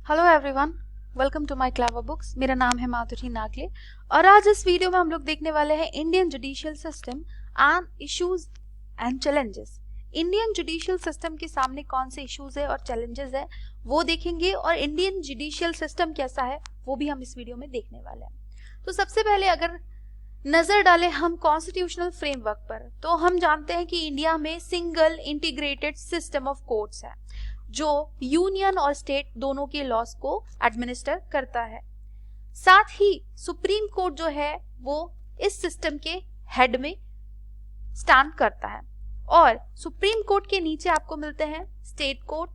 Hello everyone, welcome to my clever books. मेरा नाम है माधुरी नागले और आज इस वीडियो में हम लोग देखने वाले हैं Indian judicial system and issues and challenges. Indian judicial system के सामने कौन से इश्यूज है और चैलेंजेस है वो देखेंगे, और इंडियन जुडिशियल सिस्टम कैसा है वो भी हम इस वीडियो में देखने वाले हैं। तो सबसे पहले अगर नजर डालें हम कॉन्स्टिट्यूशनल फ्रेमवर्क पर, तो हम जानते हैं कि इंडिया में single integrated system of courts है जो यूनियन और स्टेट दोनों के लॉस को एडमिनिस्टर करता है। साथ ही सुप्रीम कोर्ट जो है वो इस सिस्टम के हेड में स्टैंड करता है, और सुप्रीम कोर्ट के नीचे आपको मिलते हैं state court,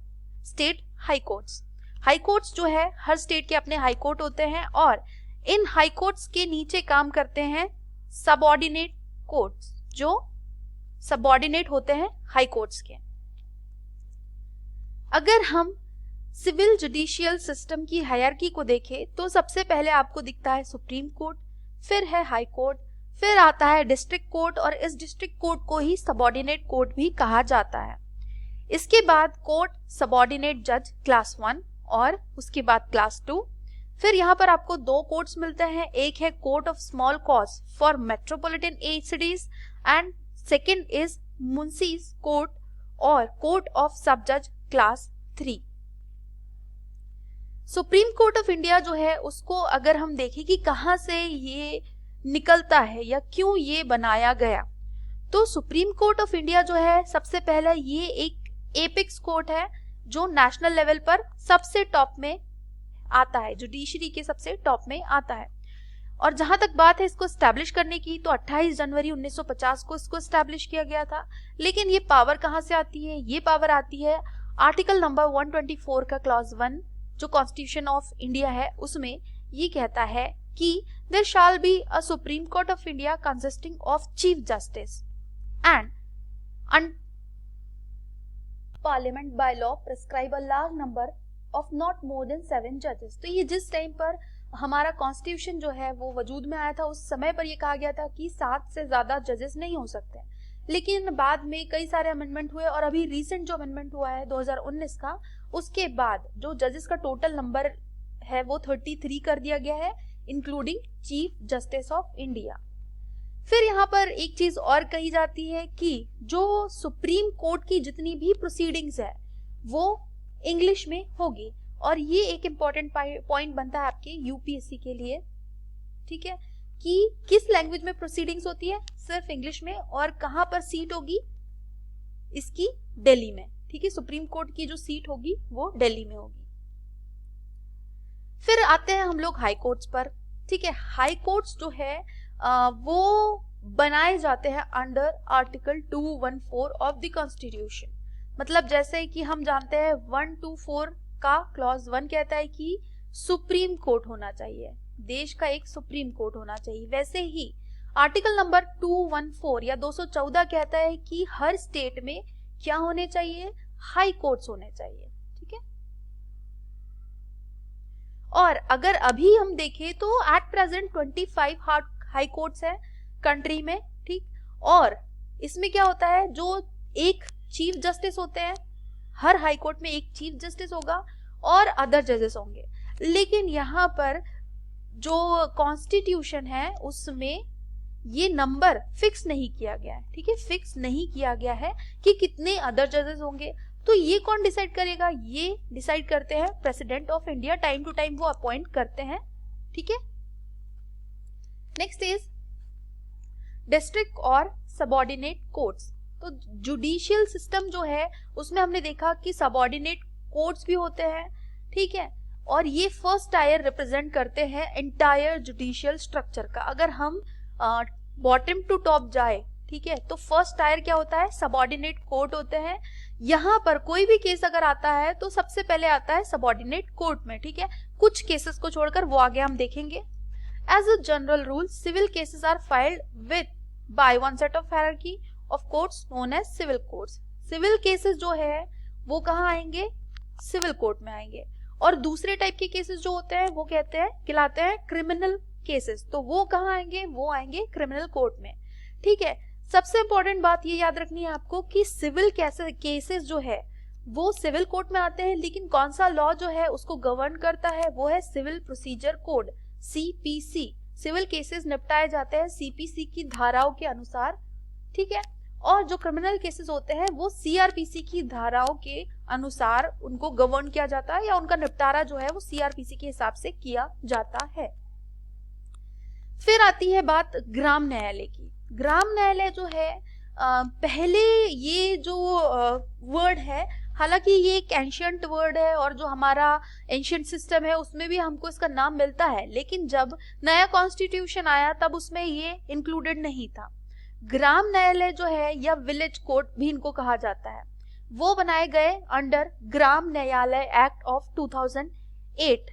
state high courts. High courts जो है हर स्टेट के अपने हाई कोर्ट होते हैं, और इन हाई कोर्ट्स के नीचे काम करते हैं सबऑर्डिनेट कोर्ट्स जो सबऑर्डिनेट होते हैं हाई कोर्ट्स के। अगर हम सिविल जुडिशियल सिस्टम की हायरार्की को देखें तो सबसे पहले आपको दिखता है सुप्रीम कोर्ट, फिर है हाई कोर्ट, फिर आता है डिस्ट्रिक्ट कोर्ट, और इस डिस्ट्रिक्ट कोर्ट को ही सबऑर्डिनेट कोर्ट भी कहा जाता है। इसके बाद कोर्ट सबऑर्डिनेट जज क्लास 1 और उसके बाद क्लास 2। फिर यहाँ पर आपको दो कोर्ट्स मिलते हैं, एक है court of small cause for metropolitan cities and second is मुंसीज कोर्ट और कोर्ट ऑफ सब जज class 3। Supreme court of India जो है उसको अगर हम देखें कि कहां से ये निकलता है या क्यों ये बनाया गया, तो सुप्रीम कोर्ट ऑफ इंडिया जो है सबसे पहला ये एक एपेक्स कोर्ट है जो नेशनल लेवल पर सबसे टॉप में आता है, जुडिशरी के सबसे टॉप में आता है। और जहां तक बात है इसको स्टैब्लिश करने की, तो 28 जनवरी 1950 को इसको स्टैब्लिश किया गया था। लेकिन ये पावर कहां से आती है? ये पावर आती है आर्टिकल नंबर 124 का क्लॉज 1 जो कॉन्स्टिट्यूशन ऑफ इंडिया है, उसमें ये कहता है कि there shall be a Supreme court of India consisting of chief justice and parliament by law prescribe a large number of not more than 7 जजेस। तो ये जिस टाइम पर हमारा कॉन्स्टिट्यूशन जो है वो वजूद में आया था उस समय पर ये कहा गया था कि 7 से ज्यादा जजेस नहीं हो सकते। लेकिन बाद में कई सारे अमेंडमेंट हुए, और अभी रिसेंट जो अमेंडमेंट हुआ है 2019 का, उसके बाद जो जजेस का टोटल नंबर है वो 33 कर दिया गया है, including chief justice of India. फिर यहाँ पर एक चीज और कही जाती है कि जो सुप्रीम कोर्ट की जितनी भी प्रोसीडिंग्स है वो इंग्लिश में होगी, और ये एक इंपॉर्टेंट पॉइंट बनता है आपके यूपीएससी के लिए, ठीक है, कि किस लैंग्वेज में प्रोसीडिंग्स होती है, सिर्फ इंग्लिश में। और कहां पर सीट होगी इसकी? दिल्ली में, ठीक है, सुप्रीम कोर्ट की जो सीट होगी वो दिल्ली में होगी। फिर आते हैं हम लोग हाई कोर्ट्स पर, ठीक है। हाई कोर्ट्स जो है वो बनाए जाते हैं under article 214 of the constitution. मतलब जैसे कि हम जानते हैं 124 का क्लॉज 1 कहता है कि सुप्रीम कोर्ट होना चाहिए, देश का एक सुप्रीम कोर्ट होना चाहिए, वैसे ही आर्टिकल नंबर 214 या 214 कहता है कि हर स्टेट में क्या होने चाहिए? हाई कोर्ट्स होने चाहिए, ठीक है। और अगर अभी हम देखें तो एट प्रेजेंट 25 हाई कोर्ट्स है कंट्री में, ठीक। और इसमें क्या होता है, जो एक चीफ जस्टिस होते हैं, हर हाई कोर्ट में एक चीफ जस्टिस होगा और अदर जजेस होंगे। लेकिन यहाँ पर जो कॉन्स्टिट्यूशन है उसमें ये नंबर फिक्स नहीं किया गया है, ठीक है, फिक्स नहीं किया गया है कि कितने अदर जजेस होंगे। तो ये कौन डिसाइड करेगा? ये डिसाइड करते हैं President of India, time to time वो अपॉइंट करते हैं, ठीक है। नेक्स्ट इज डिस्ट्रिक्ट और सबऑर्डिनेट कोर्ट्स। तो जुडिशियल सिस्टम जो है उसमें हमने देखा कि सबऑर्डिनेट कोर्ट्स भी होते हैं, ठीक है, और ये फर्स्ट टायर रिप्रेजेंट करते हैं एंटायर जुडिशियल स्ट्रक्चर का। अगर हम बॉटम टू टॉप जाए, ठीक है, तो फर्स्ट टायर क्या होता है? सबऑर्डिनेट कोर्ट होते हैं। यहाँ पर कोई भी केस अगर आता है तो सबसे पहले आता है सबऑर्डिनेट कोर्ट में, ठीक है। कुछ केसेस को छोड़कर वो आगे हम देखेंगे। As a general rule civil cases are filed with by one set of hierarchy of courts known as civil courts. Civil cases जो है वो कहाँ आएंगे? सिविल कोर्ट में आएंगे। और दूसरे टाइप के केसेस जो होते हैं वो कहलाते हैं क्रिमिनल केसेस, तो वो कहाँ आएंगे? वो आएंगे क्रिमिनल कोर्ट में, ठीक है। सबसे इंपॉर्टेंट बात ये याद रखनी है आपको कि सिविल केसेस जो है वो सिविल कोर्ट में आते हैं, लेकिन कौन सा लॉ जो है उसको गवर्न करता है वो है civil procedure code, CPC. Civil cases निपटाए जाते हैं सीपीसी की धाराओं के अनुसार, ठीक है। और जो क्रिमिनल केसेस होते हैं वो सीआरपीसी की धाराओं के अनुसार उनको गवर्न किया जाता है, या उनका निपटारा जो है वो सीआरपीसी के हिसाब से किया जाता है। फिर आती है बात ग्राम न्यायालय की। ग्राम न्यायालय जो है पहले ये जो वर्ड है, हालांकि ये एक एंशियंट वर्ड है और जो हमारा एंशियंट सिस्टम है उसमें भी हमको इसका नाम मिलता है, लेकिन जब नया कॉन्स्टिट्यूशन आया तब उसमें ये इंक्लूडेड नहीं था। ग्राम न्यायालय जो है या विलेज कोर्ट भी इनको कहा जाता है, वो बनाए गए अंडर ग्राम न्यायालय एक्ट ऑफ 2008।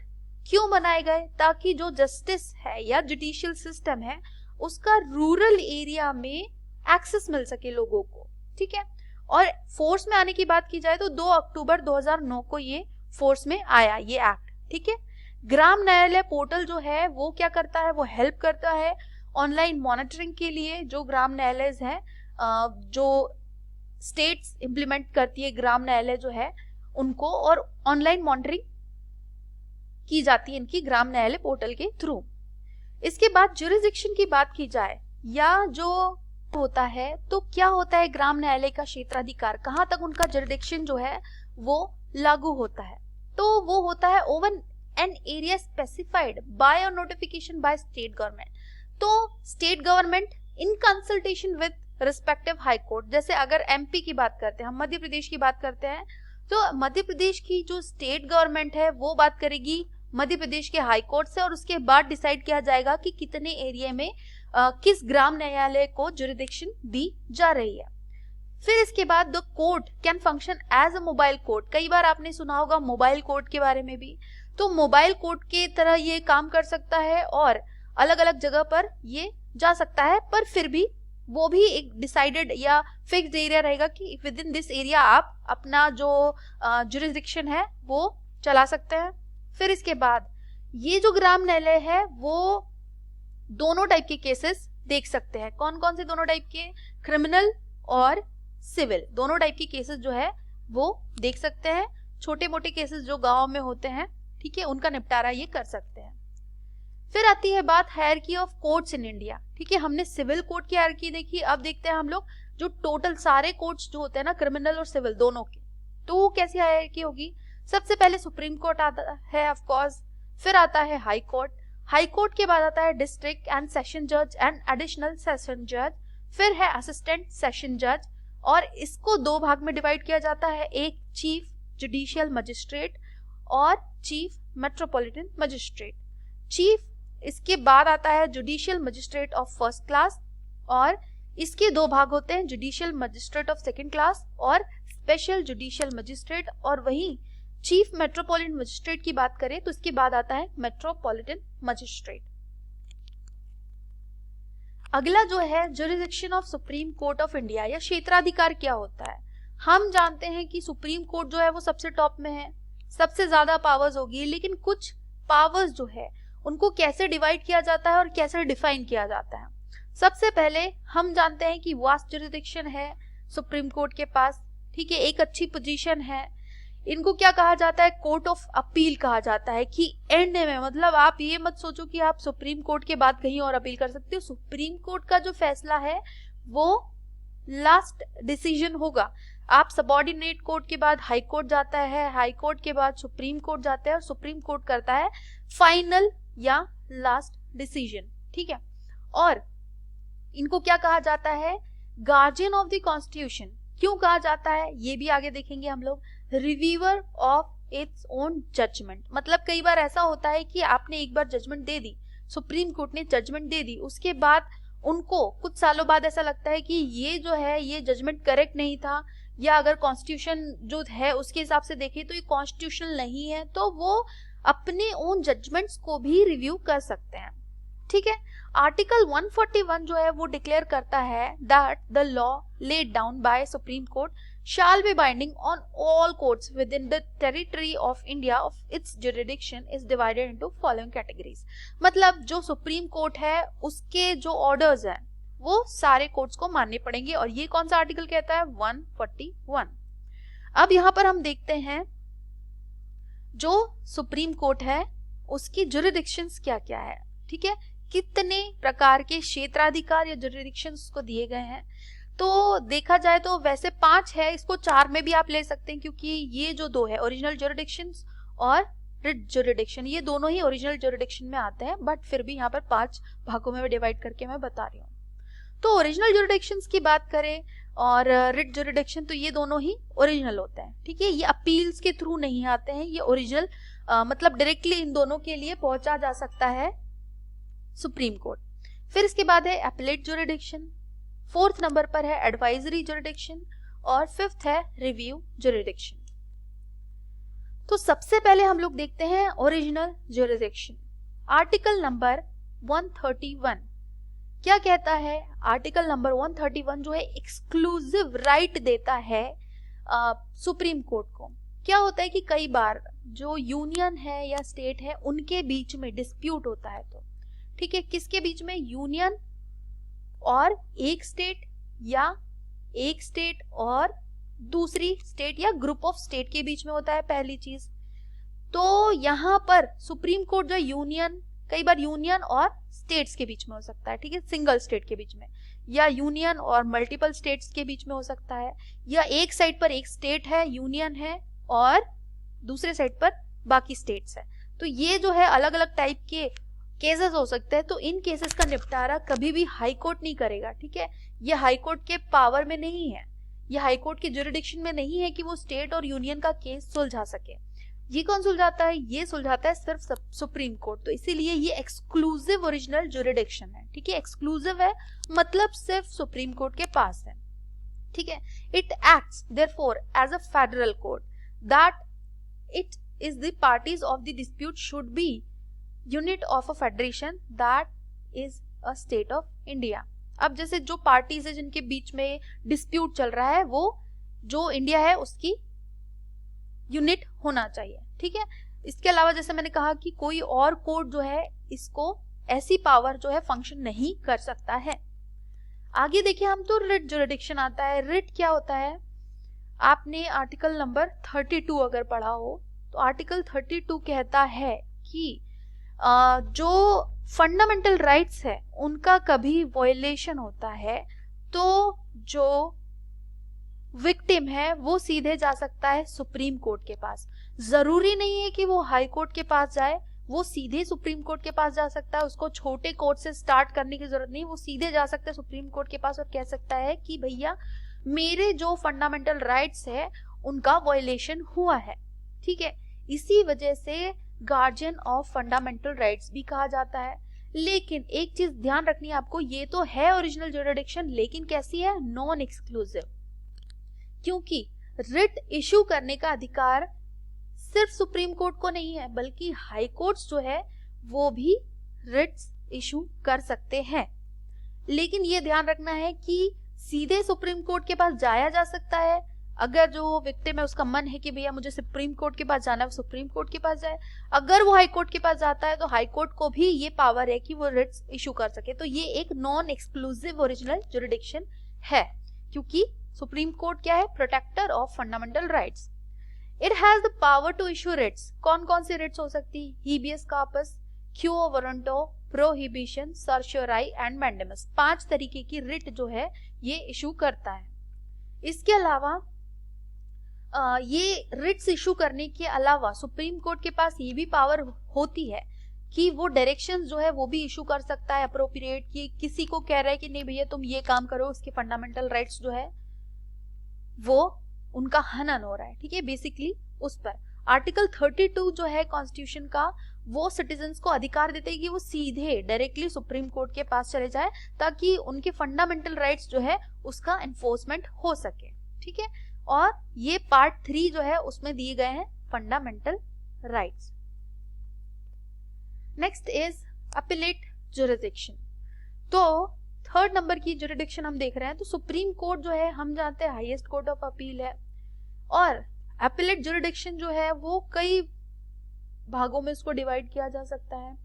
क्यों बनाए गए? ताकि जो जस्टिस है या जुडिशियल सिस्टम है उसका रूरल एरिया में एक्सेस मिल सके लोगों को, ठीक है। और फोर्स में आने की बात की जाए तो 2 अक्टूबर 2009 को ये फोर्स में आया ये एक्ट, ठीक है। ग्राम न्यायालय पोर्टल जो है वो क्या करता है, वो हेल्प करता है ऑनलाइन मॉनिटरिंग के लिए। जो ग्राम न्यायालय है, जो स्टेट्स इंप्लीमेंट करती है ग्राम न्यायालय जो है उनको, और ऑनलाइन मॉनिटरिंग की जाती है इनकी ग्राम न्यायालय पोर्टल के थ्रू। इसके बाद ज्यूरिसडिक्शन की बात की जाए या जो होता है, तो क्या होता है ग्राम न्यायालय का क्षेत्राधिकार, कहां तक उनका ज्यूरिसडिक्शन जो है वो लागू होता है, तो वो होता है over an area specified by और नोटिफिकेशन बाय स्टेट गवर्नमेंट। तो state government in consultation with respective high court, जैसे अगर एमपी की बात करते हैं, हम मध्य प्रदेश की बात करते हैं, तो मध्य प्रदेश की जो स्टेट गवर्नमेंट है वो बात करेगी मध्य प्रदेश के हाई कोर्ट से, और उसके बाद डिसाइड किया जाएगा कि कितने एरिया में किस ग्राम न्यायालय को ज्यूरिसडिक्शन दी जा रही है। फिर इसके बाद the court can function as a mobile court. कई बार आपने सुना होगा मोबाइल कोर्ट के बारे में भी, तो मोबाइल कोर्ट के तरह ये काम कर सकता है और अलग अलग जगह पर ये जा सकता है, पर फिर भी वो भी एक डिसाइडेड या फिक्स्ड एरिया रहेगा कि विद इन दिस एरिया आप अपना जो ज्यूरिसडिक्शन है वो चला सकते हैं। फिर इसके बाद ये जो ग्राम न्यायालय है वो दोनों टाइप के केसेस देख सकते हैं। कौन कौन से दोनों टाइप के? क्रिमिनल और सिविल, दोनों टाइप के केसेस जो है वो देख सकते हैं। छोटे मोटे केसेस जो गांव में होते हैं, ठीक है, उनका निपटारा ये कर सकते हैं। फिर आती है बात hierarchy of courts in India, ठीक है। हमने सिविल कोर्ट की हायरार्की देखी, अब देखते हैं हम लोग जो टोटल सारे कोर्ट्स जो होते हैं ना, क्रिमिनल और सिविल दोनों के, तो वो कैसी हायरार्की होगी। सबसे पहले सुप्रीम कोर्ट आता है ऑफ कोर्स, फिर आता है हाई कोर्ट, हाई कोर्ट के बाद आता है डिस्ट्रिक्ट एंड सेशन जज एंड एडिशनल सेशन जज, फिर है असिस्टेंट सेशन जज, और इसको दो भाग में डिवाइड किया जाता है, एक चीफ जुडिशियल मजिस्ट्रेट और चीफ मेट्रोपॉलिटन मजिस्ट्रेट। चीफ, इसके बाद आता है judicial magistrate of first class, और इसके दो भाग होते हैं, judicial magistrate of second class और स्पेशल जुडिशियल मजिस्ट्रेट। और वहीं चीफ मेट्रोपॉलिटन मजिस्ट्रेट की बात करें तो इसके बाद आता है मेट्रोपॉलिटन मजिस्ट्रेट। अगला जो है jurisdiction of supreme court of India या क्षेत्राधिकार क्या होता है। हम जानते हैं कि सुप्रीम कोर्ट जो है वो सबसे टॉप में है, सबसे ज्यादा पावर्स होगी, लेकिन कुछ पावर्स जो है उनको कैसे डिवाइड किया जाता है और कैसे डिफाइन किया जाता है। सबसे पहले हम जानते हैं कि वास्ट ज्यूरिसडिक्शन है सुप्रीम कोर्ट के पास, ठीक है, एक अच्छी पोजीशन है। इनको क्या कहा जाता है? कोर्ट ऑफ अपील कहा जाता है, कि एंड में, मतलब आप ये मत सोचो कि आप सुप्रीम कोर्ट के बाद कहीं और अपील कर सकते हो। सुप्रीम कोर्ट का जो फैसला है वो लास्ट डिसीजन होगा। आप सबऑर्डिनेट कोर्ट के बाद हाई कोर्ट जाता है, हाई कोर्ट के बाद सुप्रीम कोर्ट जाता है, और सुप्रीम कोर्ट करता है फाइनल या लास्ट डिसीजन, ठीक है। और इनको क्या कहा जाता है? Guardian of the constitution. क्यों कहा जाता है ये भी आगे देखेंगे हम लोग। Reviewer of its own judgment, मतलब कई बार ऐसा होता है कि आपने एक बार जजमेंट दे दी, सुप्रीम कोर्ट ने जजमेंट दे दी, उसके बाद उनको कुछ सालों बाद ऐसा लगता है कि ये जो है ये जजमेंट करेक्ट नहीं था, या अगर कॉन्स्टिट्यूशन जो है उसके हिसाब से देखें तो ये कॉन्स्टिट्यूशनल नहीं है, तो वो अपने ओन जजमेंट्स को भी रिव्यू कर सकते हैं, ठीक है। आर्टिकल 141 जो है वो डिक्लेयर करता है that the law laid down by supreme court shall be binding on all courts within the territory of India of its jurisdiction is divided into following categories। मतलब जो सुप्रीम कोर्ट है उसके जो ऑर्डर्स हैं वो सारे कोर्ट्स को मानने पड़ेंगे, और ये कौन सा आर्टिकल कहता है? 141। अब यहाँ पर हम देखते हैं जो सुप्रीम कोर्ट है उसकी जुरिडिक्शंस क्या क्या है, ठीक है, कितने प्रकार के क्षेत्राधिकार या जुरिडिक्शंस को दिए गए हैं। तो देखा जाए तो वैसे 5 है, इसको 4 में भी आप ले सकते हैं, क्योंकि ये जो 2 है ओरिजिनल जुरिडिक्शंस और रिट जुरिडिक्शन, ये दोनों ही ओरिजिनल जुरिडिक्शन में आते हैं, बट फिर भी यहाँ पर 5 भागों में डिवाइड करके मैं बता रही हूँ। तो ओरिजिनल जुरिडिक्शंस की बात करें और रिट जुरिडिक्शन, तो ये दोनों ही ओरिजिनल होते हैं, ठीक है, ये अपील्स के थ्रू नहीं आते हैं, ये ओरिजिनल मतलब डायरेक्टली इन दोनों के लिए पहुंचा जा सकता है सुप्रीम कोर्ट। फिर इसके बाद है एपेलेट जुरिडिक्शन, 4th नंबर पर है एडवाइजरी जुरिडिक्शन और 5th है रिव्यू जुरिडिक्शन। तो सबसे पहले हम लोग देखते हैं ओरिजिनल जुरिडिक्शन। आर्टिकल नंबर 131 क्या कहता है? आर्टिकल नंबर 131 जो है एक्सक्लूसिव राइट देता है सुप्रीम कोर्ट को। क्या होता है कि कई बार जो यूनियन है या स्टेट है उनके बीच में डिस्प्यूट होता है, तो ठीक है, किसके बीच में? यूनियन और एक स्टेट या एक स्टेट और दूसरी स्टेट या ग्रुप ऑफ स्टेट के बीच में होता है, पहली चीज। तो यहाँ पर सुप्रीम कोर्ट जो यूनियन, कई बार यूनियन और स्टेट्स के बीच में हो सकता है, ठीक है, सिंगल स्टेट के बीच में, या यूनियन और मल्टीपल स्टेट्स के बीच में हो सकता है, या एक साइड पर एक स्टेट है, यूनियन है, और दूसरे साइड पर बाकी स्टेट्स है। तो ये जो है अलग अलग टाइप के केसेस हो सकते हैं। तो इन केसेस का निपटारा कभी भी हाई कोर्ट नहीं करेगा, ठीक है, ये हाई कोर्ट के पावर में नहीं है, ये हाई कोर्ट के जुरिडिक्शन में नहीं है कि वो स्टेट और यूनियन का केस सुलझा सके। ये कौन सुलझाता है? ये सुलझाता है सिर्फ सुप्रीम कोर्ट। तो इसीलिए ये एक्सक्लूसिव ओरिजिनल जुरिडिक्शन है, ठीक है, एक्सक्लूसिव है मतलब सिर्फ सुप्रीम कोर्ट के पास है, ठीक है। It acts therefore as a federal court that it is the parties of the dispute should be unit of a federation that is a state of India. अब जैसे जो पार्टीज है जिनके बीच में डिस्प्यूट चल रहा है, वो जो इंडिया है उसकी यूनिट होना चाहिए, ठीक है। इसके अलावा जैसे मैंने कहा कि कोई और कोर्ट जो है इसको ऐसी पावर जो है फंक्शन नहीं कर सकता है। आगे देखिए हम, तो रिट जुरिडिक्शन आता है। रिट क्या होता है? आपने आर्टिकल नंबर 32 अगर पढ़ा हो तो आर्टिकल 32 कहता है कि जो फंडामेंटल राइट्स है उनका कभी वायलेशन होता है तो जो विक्टिम है वो सीधे जा सकता है सुप्रीम कोर्ट के पास। जरूरी नहीं है कि वो हाई कोर्ट के पास जाए, वो सीधे सुप्रीम कोर्ट के पास जा सकता है। उसको छोटे कोर्ट से स्टार्ट करने की जरूरत नहीं, वो सीधे जा सकता है सुप्रीम कोर्ट के पास और कह सकता है कि भैया मेरे जो फंडामेंटल राइट्स है उनका वायलेशन हुआ है, ठीक है। इसी वजह से गार्जियन ऑफ फंडामेंटल राइट्स भी कहा जाता है। लेकिन एक चीज ध्यान रखनी है आपको, ये तो है ओरिजिनल जुरिडिक्शन, लेकिन कैसी है? नॉन एक्सक्लूसिव, क्योंकि रिट इशू करने का अधिकार सिर्फ सुप्रीम कोर्ट को नहीं है, बल्कि हाई कोर्ट्स जो है वो भी रिट्स इशू कर सकते हैं। लेकिन ये ध्यान रखना है कि सीधे सुप्रीम कोर्ट के पास जाया जा सकता है। अगर जो विक्टिम है उसका मन है कि भैया मुझे सुप्रीम कोर्ट के पास जाना है, सुप्रीम कोर्ट के पास जाए। अगर वो हाई कोर्ट के पास जाता है तो हाई कोर्ट को भी ये पावर है कि वो रिट्स इशू कर सके। तो ये एक नॉन एक्सक्लूसिव ओरिजिनल जुरिडिक्शन है, क्योंकि सुप्रीम कोर्ट क्या है? Protector of fundamental rights. It has the power to issue writs. कौन कौन सी रिट्स हो सकती? Habeas corpus, quo warranto, prohibition, certiorari and mandamus. 5 तरीके की रिट जो है ये इशू करता है। इसके अलावा ये रिट्स इशू करने के अलावा सुप्रीम कोर्ट के पास ये भी पावर होती है कि वो डायरेक्शंस जो है वो भी इशू कर सकता है अप्रोप्रिएट, कि किसी को कह रहा है कि नहीं भैया तुम ये काम करो, उसके फंडामेंटल राइट्स जो है वो उनका हनन हो रहा है, ठीक है, बेसिकली उस पर। आर्टिकल 32 जो है कॉन्स्टिट्यूशन का, वो सिटीजन्स को अधिकार देते हैं कि वो सीधे डायरेक्टली सुप्रीम कोर्ट के पास चले जाए ताकि उनके फंडामेंटल राइट्स जो है उसका एनफोर्समेंट हो सके, ठीक है। और ये पार्ट 3 जो है उसमें दिए गए हैं fundamental rights. Next is appellate jurisdiction. तो 3rd नंबर की जुरिडिक्शन हम देख रहे हैं। तो सुप्रीम कोर्ट जो है हम जानते हैं हाईएस्ट कोर्ट ऑफ अपील है, और अपीलेट जुरिडिक्शन जो है वो कई भागों में उसको डिवाइड किया जा सकता है।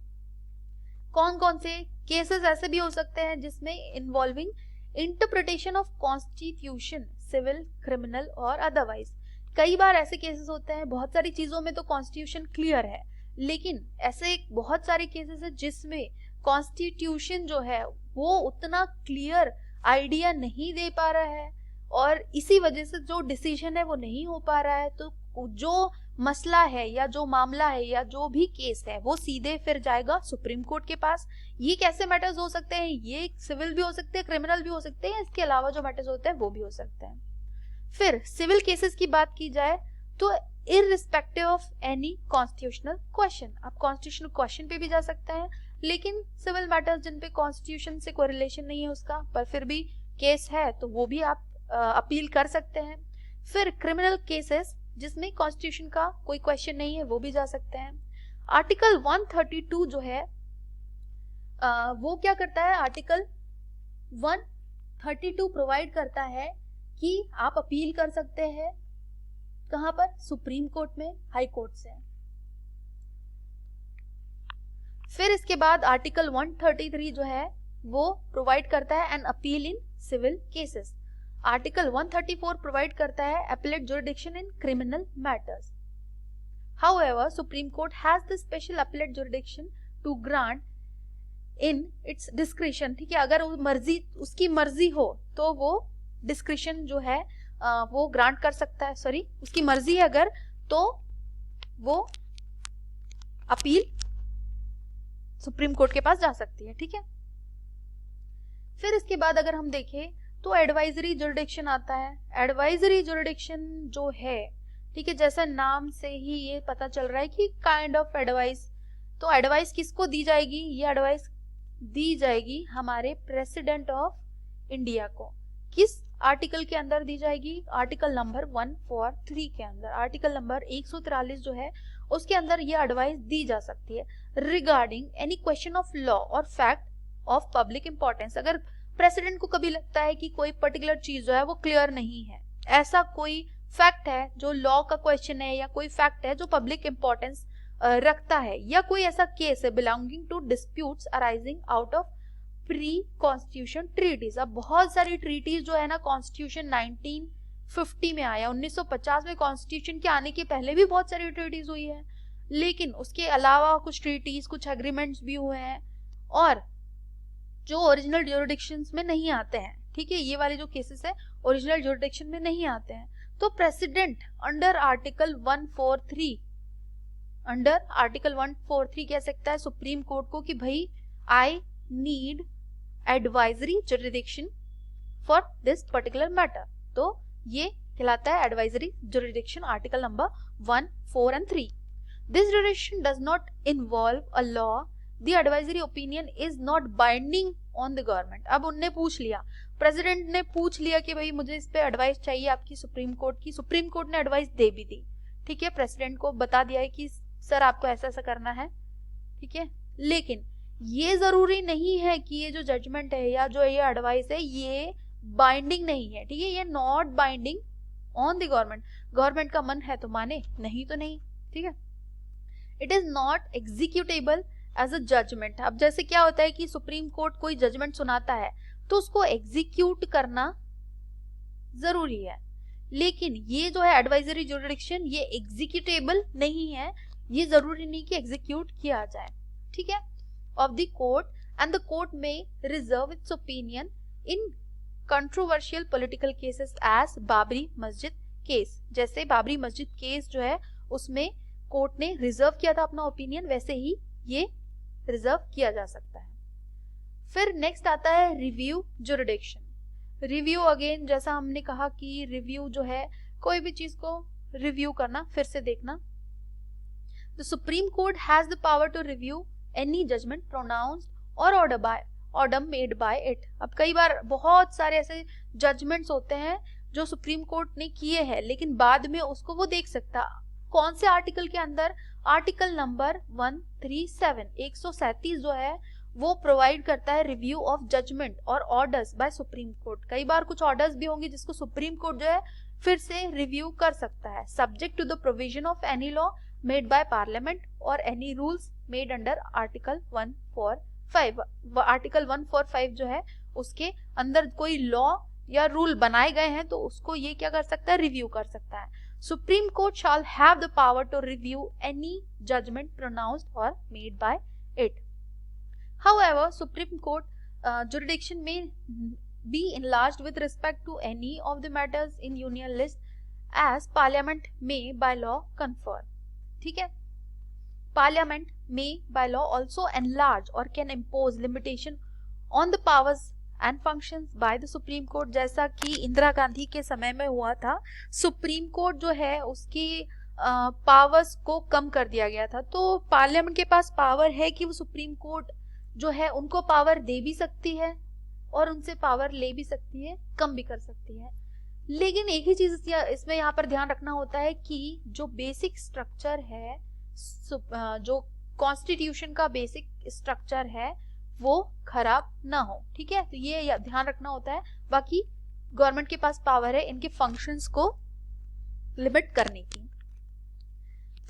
कौन कौन से केसेस ऐसे भी हो सकते हैं जिसमें involving interpretation of constitution, civil, criminal और अदरवाइज। कई बार ऐसे केसेस होते हैं, बहुत सारी चीजों में तो कॉन्स्टिट्यूशन क्लियर है, लेकिन ऐसे बहुत सारे केसेस है जिसमें कॉन्स्टिट्यूशन जो है वो उतना क्लियर आइडिया नहीं दे पा रहा है, और इसी वजह से जो डिसीजन है वो नहीं हो पा रहा है। तो जो मसला है या जो मामला है या जो भी केस है वो सीधे फिर जाएगा सुप्रीम कोर्ट के पास। ये कैसे मैटर्स हो सकते हैं, ये सिविल भी हो सकते हैं, क्रिमिनल भी हो सकते हैं, इसके अलावा जो मैटर्स होते हैं वो भी हो सकते हैं। फिर सिविल केसेस की बात की जाए तो irrespective of any constitutional question, आप कॉन्स्टिट्यूशनल क्वेश्चन पे भी जा सकते हैं, लेकिन सिविल मैटर्स जिन पे कॉन्स्टिट्यूशन से कोई रिलेशन नहीं है उसका, पर फिर भी केस है तो वो भी आप अपील कर सकते हैं। फिर क्रिमिनल केसेस जिसमें कॉन्स्टिट्यूशन का कोई क्वेश्चन नहीं है वो भी जा सकते हैं। आर्टिकल 132 जो है वो क्या करता है, आर्टिकल 132 प्रोवाइड करता है कि आप अपील कर सकते हैं कहां पर, सुप्रीम कोर्ट में, हाई कोर्ट से। फिर इसके बाद आर्टिकल 133 जो है वो प्रोवाइड करता है an appeal in civil cases. Article 134 provide करता है appellate jurisdiction in criminal matters. However, Supreme Court has the special appellate jurisdiction to grant in its discretion, ठीक है, अगर उसकी मर्जी हो तो वो डिस्क्रिशन जो है वो ग्रांट कर सकता है, सॉरी उसकी मर्जी है अगर तो वो अपील सुप्रीम कोर्ट के पास जा सकती है, ठीक है। फिर इसके बाद अगर हम देखें तो एडवाइजरी जुरिडिक्शन आता है। एडवाइजरी जुरिडिक्शन जो है, ठीक है, जैसा नाम से ही ये पता चल रहा है कि काइंड ऑफ एडवाइस, तो एडवाइस किसको दी जाएगी, ये एडवाइस दी जाएगी हमारे प्रेसिडेंट ऑफ इंडिया को। किस आर्टिकल के अंदर दी जाएगी, आर्टिकल नंबर 143 के अंदर, आर्टिकल नंबर 143 जो है उसके अंदर ये एडवाइस दी जा सकती है regarding any question of law और फैक्ट ऑफ पब्लिक इंपॉर्टेंस। अगर प्रेसिडेंट को कभी लगता है कि कोई पर्टिकुलर चीज जो है वो क्लियर नहीं है, ऐसा कोई फैक्ट है जो लॉ का क्वेश्चन है या कोई फैक्ट है जो पब्लिक इंपॉर्टेंस रखता है, या कोई ऐसा केस है belonging to disputes arising out of pre constitution treaties. अब बहुत सारी ट्रीटीज जो है ना कॉन्स्टिट्यूशन 1950 में आया, 1950 में कॉन्स्टिट्यूशन के आने के पहले भी बहुत सारी ट्रीटीज हुई है, लेकिन उसके अलावा कुछ ट्रीटीज, कुछ एग्रीमेंट्स भी हुए हैं और जो ओरिजिनल ज्यूरिडिक्शंस में नहीं आते हैं, ठीक है, ये वाले जो केसेस है ओरिजिनल ज्यूरिडिक्शन में नहीं आते हैं। तो प्रेसिडेंट अंडर आर्टिकल 143 कह सकता है सुप्रीम कोर्ट को कि भाई I need advisory jurisdiction for this particular matter, तो ये कहलाता है advisory jurisdiction, article number 1, 4 and 3। This jurisdiction does not involve a law, The advisory opinion is not binding on the government। अब उनने पूछ लिया, प्रेसिडेंट ने पूछ लिया कि भाई मुझे इस पे एडवाइस चाहिए आपकी सुप्रीम कोर्ट की, सुप्रीम कोर्ट ने एडवाइस दे भी दी, ठीक है, प्रेसिडेंट को बता दिया है कि सर आपको ऐसा ऐसा करना है, ठीक है, लेकिन ये जरूरी नहीं है कि ये जो जजमेंट है या जो ये एडवाइस है ये बाइंडिंग नहीं है, ठीक है, ये not binding on the government. Government का मन है तो माने, नहीं तो नहीं, ठीक है। It is not executable as a judgment. अब जैसे क्या होता है कि सुप्रीम कोर्ट कोई जजमेंट सुनाता है तो उसको एग्जीक्यूट करना जरूरी है, लेकिन ये जो है एडवाइजरी ज्यूरिडिक्शन ये एग्जीक्यूटेबल नहीं है, ये जरूरी नहीं कि एग्जीक्यूट किया जाए, ठीक है, of the court, and the court में reserve its opinion in controversial political cases as Babri Masjid case. जैसे बाबरी मस्जिद केस जो है उसमें कोर्ट ने रिजर्व किया था अपना ओपिनियन, वैसे ही ये रिजर्व किया जा सकता है। फिर नेक्स्ट आता है रिव्यू ज्यूरिडिक्शन। रिव्यू अगेन जैसा हमने कहा कि रिव्यू जो है कोई भी चीज को रिव्यू करना, फिर से देखना। The supreme court has the power to review any judgment pronounced और ऑर्डर मेड बाय इट। अब कई बार बहुत सारे ऐसे जजमेंट्स होते हैं जो सुप्रीम कोर्ट ने किए हैं लेकिन बाद में उसको वो देख सकता, कौन से आर्टिकल के अंदर, आर्टिकल नंबर 137 जो है वो प्रोवाइड करता है रिव्यू ऑफ जजमेंट और ऑर्डर्स बाय सुप्रीम कोर्ट। कई बार कुछ ऑर्डर्स भी होंगे जिसको सुप्रीम कोर्ट जो है फिर से रिव्यू कर सकता है, subject to the provision of any law made by parliament और any rules made under article 145। Article 145 जो है उसके अंदर कोई लॉ या रूल बनाए गए हैं तो उसको ये क्या कर सकता है, रिव्यू कर सकता है। Supreme Court shall have the power to review any judgment pronounced or made by it. However, Supreme Court jurisdiction may be enlarged with respect to any of the matters in Union list as Parliament may by law confer. ठीक है, Parliament may by law also enlarge or can impose limitation on the powers and functions by the Supreme Court, जैसा कि इंदिरा गांधी के समय में हुआ था. Supreme court जो है उसकी पावर्स को कम कर दिया गया था. तो पार्लियामेंट के पास पावर है कि वो सुप्रीम कोर्ट जो है उनको पावर दे भी सकती है और उनसे पावर ले भी सकती है, कम भी कर सकती है. लेकिन एक ही चीज इसमें यहाँ पर ध्यान रखना होता है कि जो बेसिक स्ट्रक्चर है, जो कॉन्स्टिट्यूशन का बेसिक स्ट्रक्चर है वो खराब ना हो. ठीक है, तो ये ध्यान रखना होता है. बाकी गवर्नमेंट के पास पावर है इनके फंक्शंस को लिमिट करने की.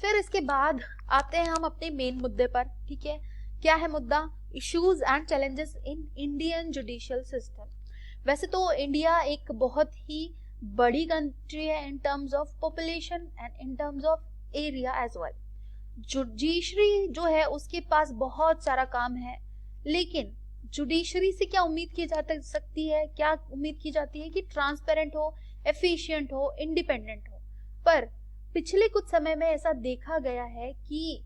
फिर इसके बाद आते हैं हम अपने मेन मुद्दे पर. ठीक है, क्या है मुद्दा? Issues and challenges in Indian judicial system. वैसे तो इंडिया एक बहुत ही बड़ी कंट्री है in terms of population and in terms of area as well. Judiciary जो है उसके पास बहुत सारा काम है, लेकिन जुडिशरी से क्या उम्मीद की जा सकती है? क्या उम्मीद की जाती है कि ट्रांसपेरेंट हो, एफिशिएंट हो, इंडिपेंडेंट हो. पर पिछले कुछ समय में ऐसा देखा गया है कि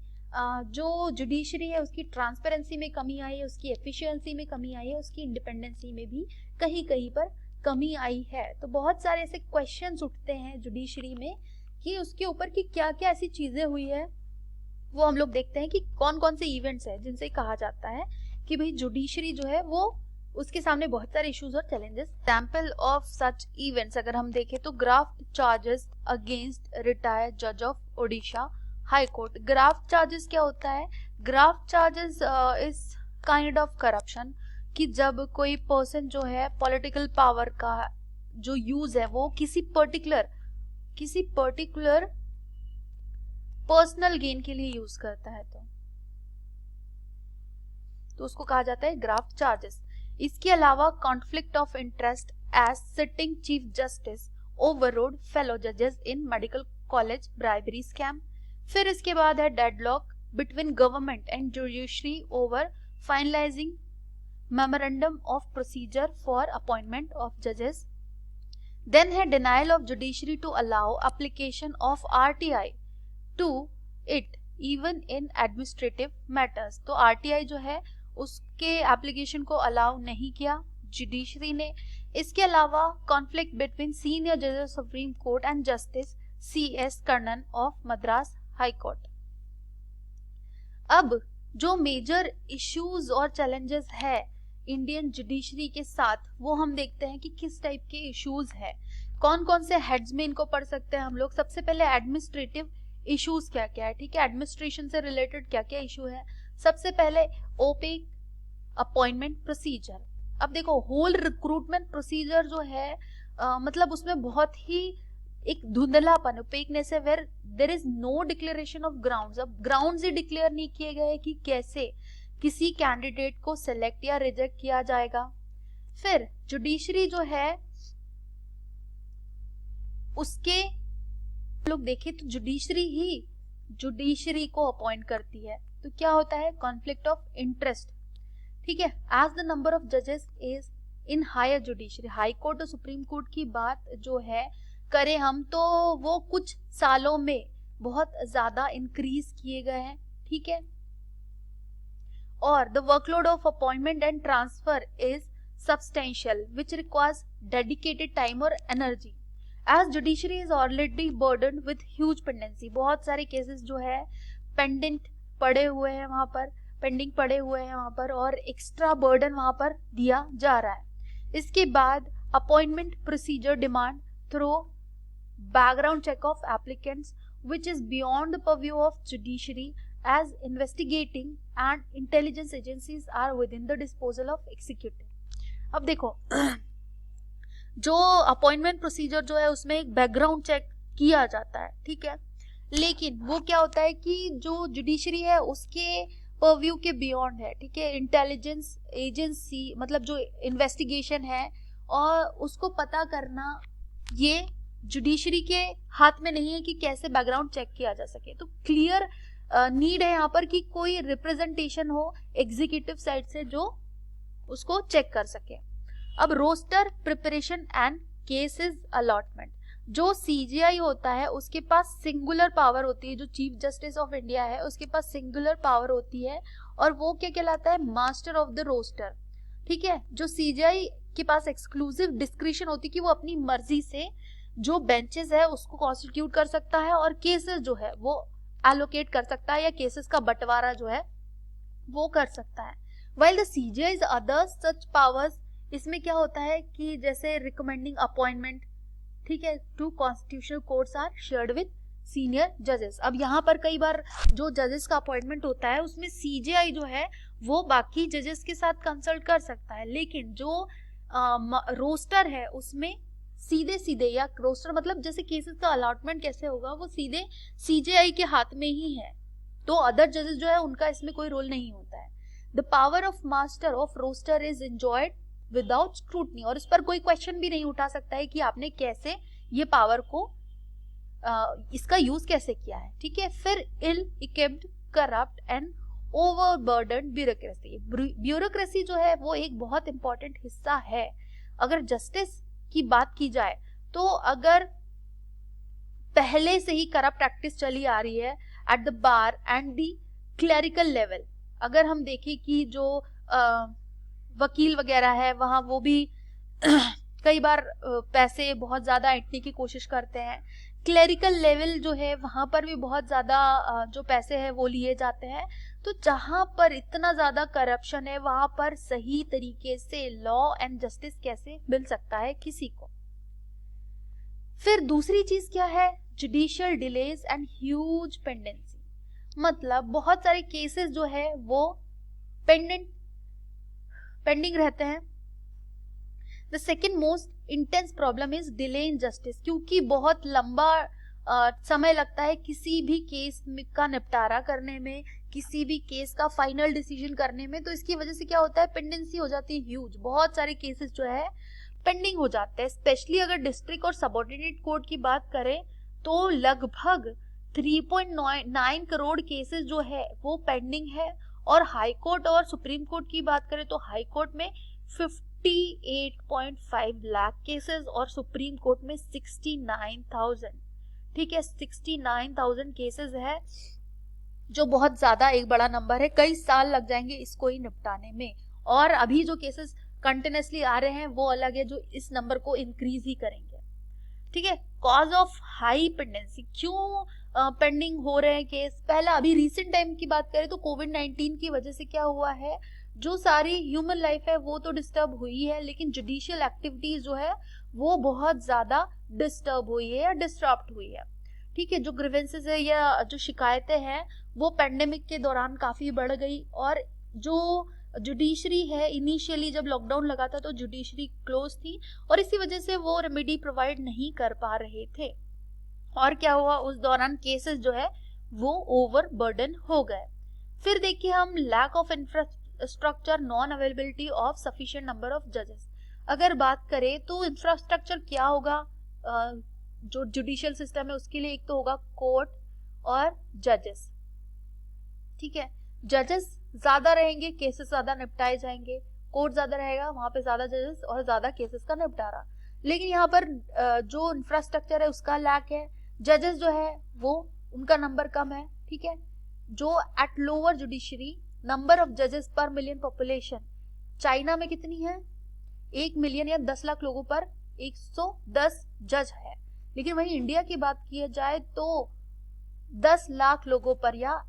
जो जुडिशरी है उसकी ट्रांसपेरेंसी में कमी आई है, उसकी एफिशिएंसी में कमी आई है, उसकी इंडिपेंडेंसी में भी कहीं कहीं पर कमी आई है. तो बहुत सारे ऐसे क्वेश्चंस उठते हैं जुडिशरी में कि उसके ऊपर की क्या क्या ऐसी चीजें हुई है. वो हम लोग देखते हैं कि कौन कौन से इवेंट्स हैं जिनसे कहा जाता है कि भाई जुडिशरी जो है वो उसके सामने बहुत सारे इश्यूज और challenges. Example of such events अगर हम देखें तो ग्राफ्ट चार्जेस अगेंस्ट रिटायर्ड जज of Odisha high court. Graft charges क्या होता है? Graft charges is kind of corruption, कि जब कोई पर्सन जो है पॉलिटिकल पावर का जो यूज है वो किसी पर्टिकुलर पर्सनल गेन के लिए यूज करता है तो उसको कहा जाता है ग्राफ्ट चार्जेस. इसके अलावा conflict of interest as sitting chief justice overrode fellow जजेस in medical college bribery scam. फिर इसके बाद है deadlock between government and judiciary over finalising memorandum of procedure for appointment of जजेस. देन है denial of judiciary to allow application of RTI to it even in administrative matters. तो RTI जो है उसके एप्लीकेशन को अलाउ नहीं किया judiciary ने. इसके अलावा कॉन्फ्लिक्ट बिटवीन सीनियर जजेस supreme court and justice CS Karnan of Madras high court. अब जो मेजर इश्यूज और चैलेंजेस है इंडियन जुडिशरी के साथ वो हम देखते हैं कि किस टाइप के इश्यूज है, कौन कौन से हेड्स में इनको पढ़ सकते हैं हम लोग. सबसे पहले एडमिनिस्ट्रेटिव इश्यूज क्या क्या है. ठीक है, एडमिनिस्ट्रेशन से रिलेटेड क्या क्या इशू है. सबसे पहले ओपेक अपॉइंटमेंट प्रोसीजर. अब देखो होल रिक्रूटमेंट प्रोसीजर जो है मतलब उसमें बहुत ही एक धुंधलापन, ओपेकनेस है, where there is no declaration of grounds. अब ग्राउंड्स ही डिक्लेयर नहीं किए गए कि कैसे किसी कैंडिडेट को सिलेक्ट या रिजेक्ट किया जाएगा. फिर जुडिशरी जो है उसके लोग देखें तो जुडिशरी को अपॉइंट करती है. तो क्या होता है? Conflict of interest. ठीक है, एज द नंबर ऑफ जजेस is in higher judiciary, high court और सुप्रीम कोर्ट की बात जो है करें हम तो वो कुछ सालों में बहुत ज्यादा इंक्रीज किए गए हैं. ठीक है, और the workload of appointment and transfer is substantial which requires dedicated time और energy. As judiciary is already burden with huge pendency. बहुत सारे केसेस जो है पेंडिंग पड़े हुए हैं वहां पर और एक्स्ट्रा बर्डन वहां पर दिया जा रहा है. इसके बाद appointment procedure demand through background check of applicants which is beyond the purview of judiciary as investigating and intelligence agencies are within the disposal of executive. अब देखो जो अपॉइंटमेंट प्रोसीजर जो है उसमें एक बैकग्राउंड चेक किया जाता है. ठीक है, लेकिन वो क्या होता है कि जो जुडिशरी है उसके परव्यू के बियॉन्ड है. ठीक है, इंटेलिजेंस एजेंसी मतलब जो इन्वेस्टिगेशन है और उसको पता करना ये जुडिशरी के हाथ में नहीं है कि कैसे बैकग्राउंड चेक किया जा सके। तो क्लियर नीड है यहाँ पर कि कोई रिप्रेजेंटेशन हो एग्जीक्यूटिव साइड से जो उसको चेक कर सके। अब roster preparation and cases allotment, जो सीजीआई होता है उसके पास सिंगुलर पावर होती है, जो चीफ जस्टिस ऑफ इंडिया है उसके पास सिंगुलर पावर होती है, और वो क्या कहलाता है, मास्टर ऑफ द रोस्टर। ठीक है, जो सीजीआई के पास एक्सक्लूसिव डिस्क्रिशन होती है कि वो अपनी मर्जी से जो बेंचेस है उसको कॉन्स्टिट्यूट कर सकता है और केसेस जो है वो एलोकेट कर सकता है या केसेस का बंटवारा जो है वो कर सकता है। While the CGI others such powers, इसमें क्या होता है कि जैसे रिकमेंडिंग अपॉइंटमेंट, ठीक है, to constitutional courts are shared with senior जजेस। अब यहाँ पर कई बार जो जजेस का अपॉइंटमेंट होता है उसमें सीजीआई जो है वो बाकी जजेस के साथ कंसल्ट कर सकता है, लेकिन जो रोस्टर है उसमें सीधे सीधे, या रोस्टर मतलब जैसे केसेस का अलॉटमेंट कैसे होगा वो सीधे सीजीआई के हाथ में ही है, तो अदर जजेस जो है उनका इसमें कोई रोल नहीं होता है। The power of master of roster is enjoyed without scrutiny, और इस पर कोई क्वेश्चन भी नहीं उठा सकता है कि आपने कैसे ये पावर को इसका यूज कैसे किया है। ठीक है, फिर ill equipped, corrupt and overburden bureaucracy. Bureaucracy जो है वो एक बहुत इंपॉर्टेंट हिस्सा है। अगर जस्टिस की बात की जाए तो अगर पहले से ही करप्ट प्रैक्टिस चली आ रही है at the bar and the clerical level, अगर हम देखें कि जो वकील वगैरह है वहां वो भी कई बार पैसे बहुत ज्यादा ऐंठने की कोशिश करते हैं, क्लरिकल लेवल जो है वहां पर भी बहुत ज्यादा जो पैसे है वो लिए जाते हैं। तो जहां पर इतना ज्यादा करप्शन है वहां पर सही तरीके से लॉ एंड जस्टिस कैसे मिल सकता है किसी को। फिर दूसरी चीज क्या है, judicial delays and huge pendency, मतलब बहुत सारे केसेस जो है वो पेंडिंग रहते हैं। The second most intense problem is delay in justice, क्योंकि बहुत लंबा समय लगता है किसी भी केस का निपटारा करने में, किसी भी केस का फाइनल डिसीजन करने में, तो इसकी वजह से क्या होता है, पेंडेंसी हो जाती है ह्यूज, बहुत सारे केसेस जो है पेंडिंग हो जाते हैं। स्पेशली अगर डिस्ट्रिक्ट और सबऑर्डिनेट कोर्ट की बात करें तो लगभग 3.9 करोड़ केसेस जो है वो पेंडिंग है, और हाई कोर्ट और सुप्रीम कोर्ट की बात करें तो हाई कोर्ट में 58.5 लाख केसेस और सुप्रीम कोर्ट में 69,000। ठीक है, 69,000 केसेस है, जो बहुत ज्यादा एक बड़ा नंबर है। कई साल लग जाएंगे इसको ही निपटाने में, और अभी जो केसेस कंटिन्यूसली आ रहे हैं वो अलग है जो इस नंबर को इंक्रीज ही करेंगे। ठीक है, कॉज ऑफ हाई पेंडेंसी, क्यों पेंडिंग हो रहे हैं केस। पहला अभी रिसेंट टाइम की बात करें तो कोविड-19 की वजह से क्या हुआ है, जो सारी ह्यूमन लाइफ है वो तो डिस्टर्ब हुई है, लेकिन जुडिशियल एक्टिविटीज जो है वो बहुत ज्यादा डिस्टर्ब हुई है या डिस्टर्ब हुई है। ठीक है, जो ग्रीवेंसेस है या जो शिकायतें हैं वो पेंडेमिक के दौरान काफी बढ़ गई, और जो जुडिशरी है इनिशियली जब लॉकडाउन लगा था तो जुडिशरी क्लोज थी, और इसी वजह से वो रेमेडी प्रोवाइड नहीं कर पा रहे थे, और क्या हुआ उस दौरान केसेस जो है वो ओवर बर्डन हो गए। फिर देखिए हम lack of infrastructure, non availability of sufficient number of जजेस। अगर बात करें तो इंफ्रास्ट्रक्चर क्या होगा, जो जुडिशियल सिस्टम है उसके लिए एक तो होगा कोर्ट और जजेस। ठीक है, जजेस ज्यादा रहेंगे केसेस ज्यादा निपटाए जाएंगे, कोर्ट ज्यादा रहेगा वहां पे ज्यादा जजेस और ज्यादा केसेस का निपटारा। लेकिन यहाँ पर जो इंफ्रास्ट्रक्चर है उसका लैक है, जजेस जो है वो उनका नंबर कम है। ठीक है, जो at lower judiciary number of जजेस पर मिलियन पॉपुलेशन, चाइना में कितनी है, 1 मिलियन या 10 लाख लोगों पर 110 जज है, लेकिन वहीं इंडिया की बात की जाए तो 10 लाख लोगों पर या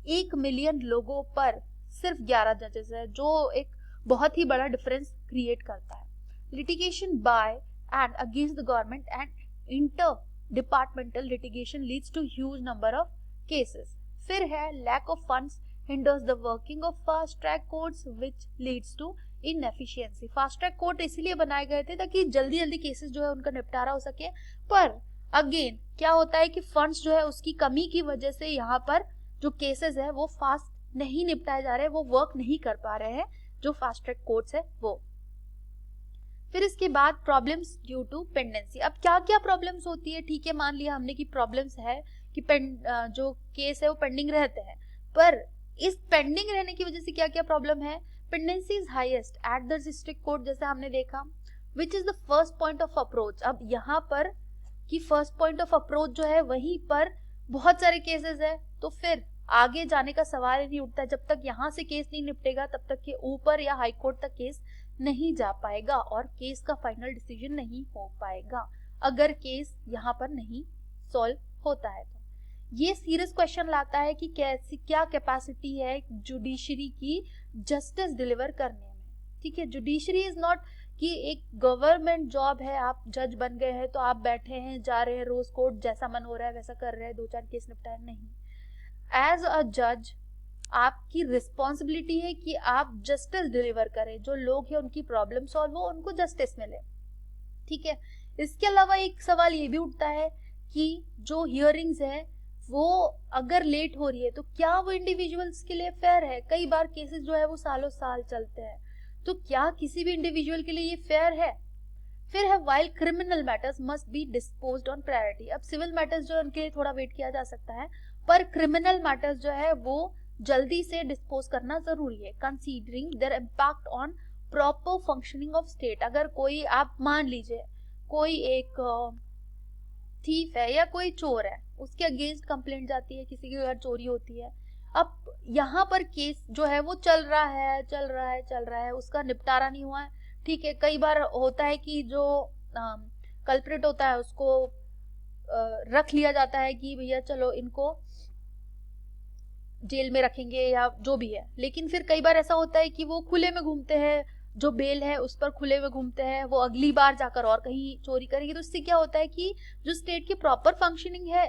1 मिलियन लोगों पर सिर्फ 11 जजेस है, जो एक बहुत ही बड़ा डिफरेंस क्रिएट करता है। Litigation by and against the government and inter departmental litigation leads to huge number of cases. फिर है lack of funds hinders the working of fast track courts which leads to inefficiency. Fast track court इसलिए बनाए गए थे ताकि जल्दी जल्दी cases जो है उनका निपटारा हो सके, पर अगेन क्या होता है कि फंड्स जो है उसकी कमी की वजह से यहाँ पर जो केसेस है वो फास्ट नहीं निपटाए जा रहे हैं, वो वर्क नहीं कर पा रहे हैं जो फास्ट ट्रैक कोर्ट्स है वो। फिर इसके बाद प्रॉब्लम्स ड्यू टू पेंडेंसी। अब क्या क्या प्रॉब्लम्स होती है, ठीक है मान लिया हमने कि प्रॉब्लम्स है कि जो केस है वो पेंडिंग रहते हैं, पर इस पेंडिंग रहने की वजह से क्या क्या प्रॉब्लम है। Pendency is highest at the district court, जैसे हमने देखा, which is the first point of approach. अब यहाँ पर कि फर्स्ट पॉइंट ऑफ अप्रोच जो है वहीं पर बहुत सारे केसेस है, तो फिर आगे जाने का सवाल ही नहीं उठता। जब तक यहाँ से केस नहीं निपटेगा तब तक के ऊपर या हाई कोर्ट तक केस नहीं जा पाएगा और केस का फाइनल डिसीजन नहीं हो पाएगा अगर केस यहाँ पर नहीं सॉल्व होता है। तो ये सीरियस क्वेश्चन लाता है कि कैसी क्या कैपेसिटी है जुडिशरी की जस्टिस डिलीवर करने में। ठीक है, जुडिशरी इज नॉट कि एक गवर्नमेंट जॉब है, आप जज बन गए हैं तो आप बैठे हैं, जा रहे हैं रोज कोर्ट, जैसा मन हो रहा है वैसा कर रहे हैं, 2-4 केस निपटा है, नहीं। एज अ जज आपकी रिस्पॉन्सिबिलिटी है कि आप जस्टिस डिलीवर करें, जो लोग हैं उनकी प्रॉब्लम सॉल्व हो, उनको जस्टिस मिले। ठीक है, इसके अलावा एक सवाल ये भी उठता है कि जो हियरिंग्स है वो अगर लेट हो रही है तो क्या वो इंडिविजुअल्स के लिए फेयर है। कई बार केसेस जो है वो सालों साल चलते हैं, तो क्या किसी भी इंडिविजुअल के लिए ये फेयर है। फिर है while criminal matters must be disposed on priority. अब सिविल मैटर्स जो है उनके लिए थोड़ा वेट किया जा सकता है, पर क्रिमिनल मैटर्स जो है वो जल्दी से डिस्पोज करना जरूरी है, considering there impact on proper functioning of state. अगर कोई, आप मान लीजिए कोई एक थीफ है या कोई चोर है, उसके अगेंस्ट कंप्लेंट जाती है, किसी के घर चोरी होती है, अब यहाँ पर केस जो है वो चल रहा है, उसका निपटारा नहीं हुआ है। ठीक है, कई बार होता है कि जो कल्प्रिट होता है उसको रख लिया जाता है कि भैया चलो इनको जेल में रखेंगे या जो भी है, लेकिन फिर कई बार ऐसा होता है कि वो खुले में घूमते हैं, जो बेल है उस पर खुले में घूमते हैं, वो अगली बार जाकर और कहीं चोरी करेंगे। तो इससे क्या होता है कि जो स्टेट की प्रॉपर फंक्शनिंग है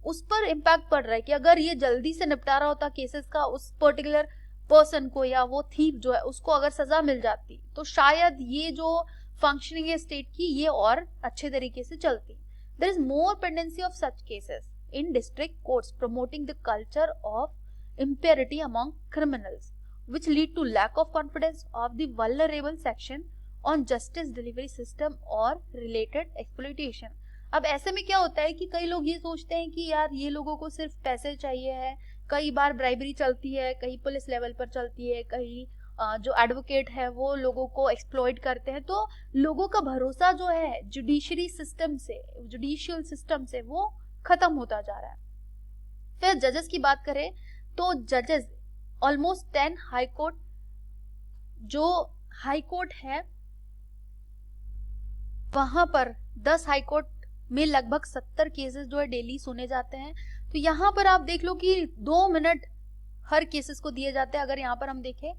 उस पर इम्पैक्ट पड़ रहा है कि अगर ये जल्दी से निपटारा होता केसेस का, उस पर्टिकुलर पर्सन को या वो थीफ जो है उसको अगर सजा मिल जाती तो शायद ये जो फंक्शनिंग है स्टेट की ये और अच्छे तरीके से चलती। There is more pendency of such cases in district courts, promoting the culture of impunity among criminals, which lead to lack of confidence of the vulnerable section on justice delivery system or related exploitation। अब ऐसे में क्या होता है कि कई लोग ये सोचते हैं कि यार ये लोगों को सिर्फ पैसे चाहिए है, कई बार ब्राइबरी चलती है, कहीं पुलिस लेवल पर चलती है, कहीं जो एडवोकेट है वो लोगों को एक्सप्लॉइट करते हैं, तो लोगों का भरोसा जो है जुडिशरी सिस्टम से, जुडिशियल सिस्टम से, वो खत्म होता जा रहा है। फिर जजेस की बात करें तो जजेस ऑलमोस्ट 10 हाई कोर्ट, जो हाई कोर्ट है वहां पर 10 हाई कोर्ट में लगभग 70 केसेस जो है डेली सुने जाते हैं। तो यहाँ पर आप देख लो कि 2 मिनट हर केसेस को दिए जाते हैं। अगर यहाँ पर हम देखें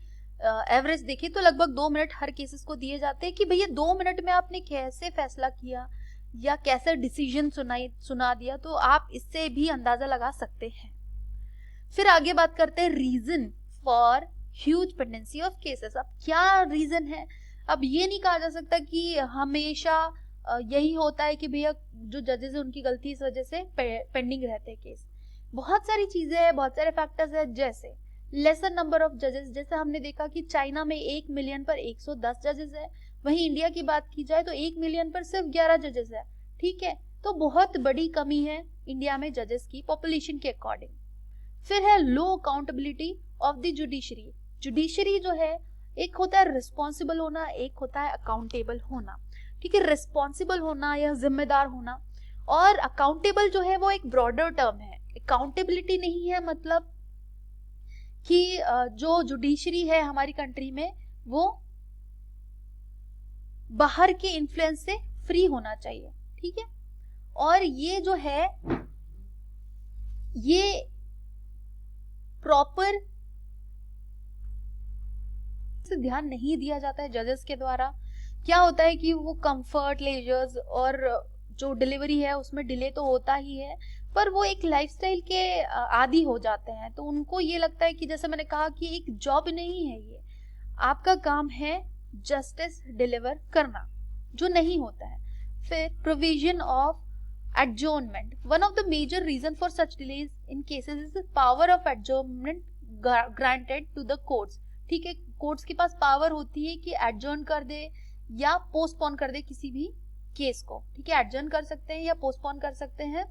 एवरेज देखें तो लगभग 2 मिनट हर केसेस को दिए जाते हैं कि भैया 2 मिनट में आपने कैसे फैसला किया या कैसे डिसीजन सुना दिया, तो आप इससे भी अंदाजा लगा सकते हैं। फिर आगे बात करते हैं reason for huge pendency of cases. अब क्या रीजन है, अब ये नहीं कहा जा सकता कि हमेशा यही होता है कि भैया जो जजेस है उनकी गलती इस वजह से पेंडिंग रहते हैं केस। बहुत सारी चीजें हैं, बहुत सारे फैक्टर्स है, जैसे लेसर नंबर ऑफ जजेस। जैसे हमने देखा कि चाइना में 1 मिलियन पर 110 जजेस है, वहीं इंडिया की बात की जाए तो 1 मिलियन पर सिर्फ 11 जजेस है। ठीक है, तो बहुत बड़ी कमी है इंडिया में जजेस की पॉपुलेशन के अकॉर्डिंग। फिर है low accountability of the judiciary. Judiciary जो है एक होता है रिस्पॉन्सिबल होना, एक होता है अकाउंटेबल होना। ठीक है, रिस्पॉन्सिबल होना या जिम्मेदार होना, और अकाउंटेबल जो है वो एक ब्रॉडर टर्म है। अकाउंटेबिलिटी नहीं है मतलब कि जो जुडिशरी है हमारी कंट्री में वो बाहर के इन्फ्लुएंस से फ्री होना चाहिए। ठीक है, और ये जो है ये प्रॉपर से ध्यान नहीं दिया जाता है जजेस के द्वारा। क्या होता है कि वो कंफर्ट लेजर्स और जो डिलीवरी है उसमें डिले तो होता ही है, पर वो एक लाइफस्टाइल के आदी हो जाते हैं, तो उनको ये लगता है कि जैसे मैंने कहा कि एक जॉब नहीं है, ये आपका काम है जस्टिस डिलीवर करना, जो नहीं होता है। फिर provision of adjournment. One of the major reason for such delays in cases is the power of adjournment granted to the courts. ठीक है, कोर्ट्स के पास पावर होती है कि एडजॉर्न कर दे या पोस्टपोन कर दे किसी भी केस को, ठीक है, एडजर्न कर सकते हैं या पोस्टपोन कर सकते हैं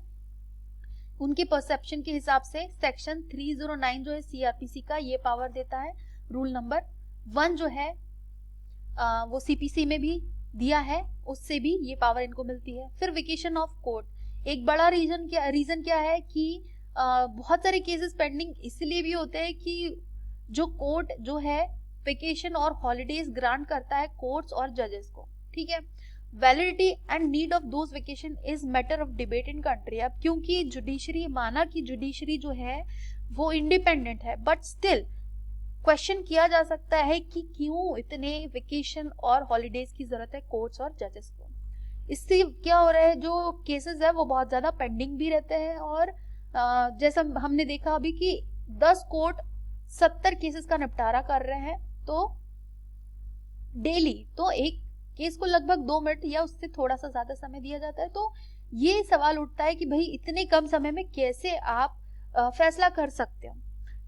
उनके परसेप्शन के हिसाब से। सेक्शन 309 जो है सीआरपीसी का ये पावर देता है। रूल नंबर 1 जो है वो सीपीसी में भी दिया है, उससे भी ये पावर इनको मिलती है। फिर वेकेशन ऑफ कोर्ट, एक बड़ा रीजन क्या है कि बहुत सारे केसेस पेंडिंग इसलिए भी होते हैं कि जो कोर्ट जो है वेकेशन और हॉलीडेज ग्रांट करता है कोर्ट्स और जजेस को, ठीक है। Validity and need of those vacation is matter of debate in country. अब क्योंकि जुडिशरी, माना कि जुडिशरी जो है वो इंडिपेंडेंट है, बट स्टिल क्वेश्चन किया जा सकता है कि क्यों इतने वेकेशन और हॉलीडेज की जरूरत है कोर्ट्स और जजेस को। इससे क्या हो रहा है, जो केसेस है वो बहुत ज्यादा पेंडिंग भी रहते हैं, और जैसा हमने देखा अभी कि 10 कोर्ट 70 केसेस का निपटारा कर रहे हैं, तो डेली तो एक केस को लगभग 2 मिनट या उससे थोड़ा सा ज्यादा समय दिया जाता है। तो ये सवाल उठता है कि भाई इतने कम समय में कैसे आप फैसला कर सकते हो,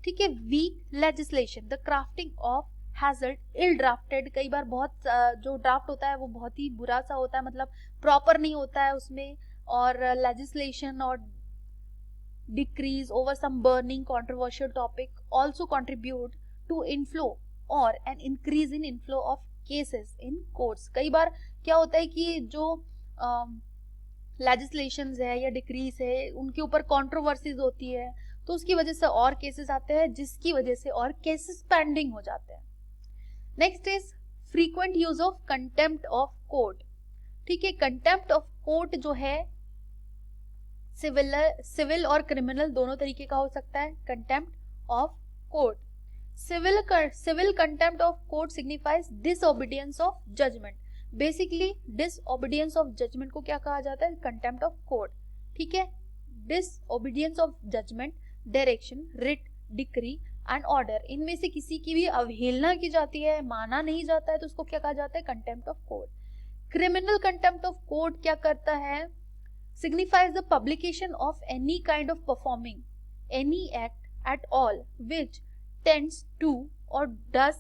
ठीक है। Weak legislation, the crafting of hazard, ill drafted, कई बार बहुत जो ड्राफ्ट होता है वो बहुत ही बुरा सा होता है, मतलब प्रॉपर नहीं होता है उसमें, और लेजिस्लेशन और decrees over some burning controversial topic also contribute to inflow और an increase in inflow of cases in courts. कई बार क्या होता है कि जो लेजिस्लेशंस है या डिक्रीज है उनके ऊपर कंट्रोवर्सीज होती है, तो उसकी वजह से और केसेस आते हैं, जिसकी वजह से और केसेस पेंडिंग हो जाते हैं। Next is frequent use of contempt of court, ठीक है। कंटेम्प्ट ऑफ कोर्ट जो है सिविल और क्रिमिनल दोनों तरीके का हो सकता है। Contempt of court, civil contempt of court signifies disobedience of judgment. Basically disobedience of judgment को क्या कहा जाता है, कंटेम्प्ट ऑफ कोर्ट, ठीक है। Disobedience of judgment, direction, writ, decree and order, इनमें से किसी की भी अवहेलना की जाती है, माना नहीं जाता है, तो उसको क्या कहा जाता है, contempt of court. Criminal contempt of court क्या करता है, signifies the publication of any kind of performing any act at all which tends to or does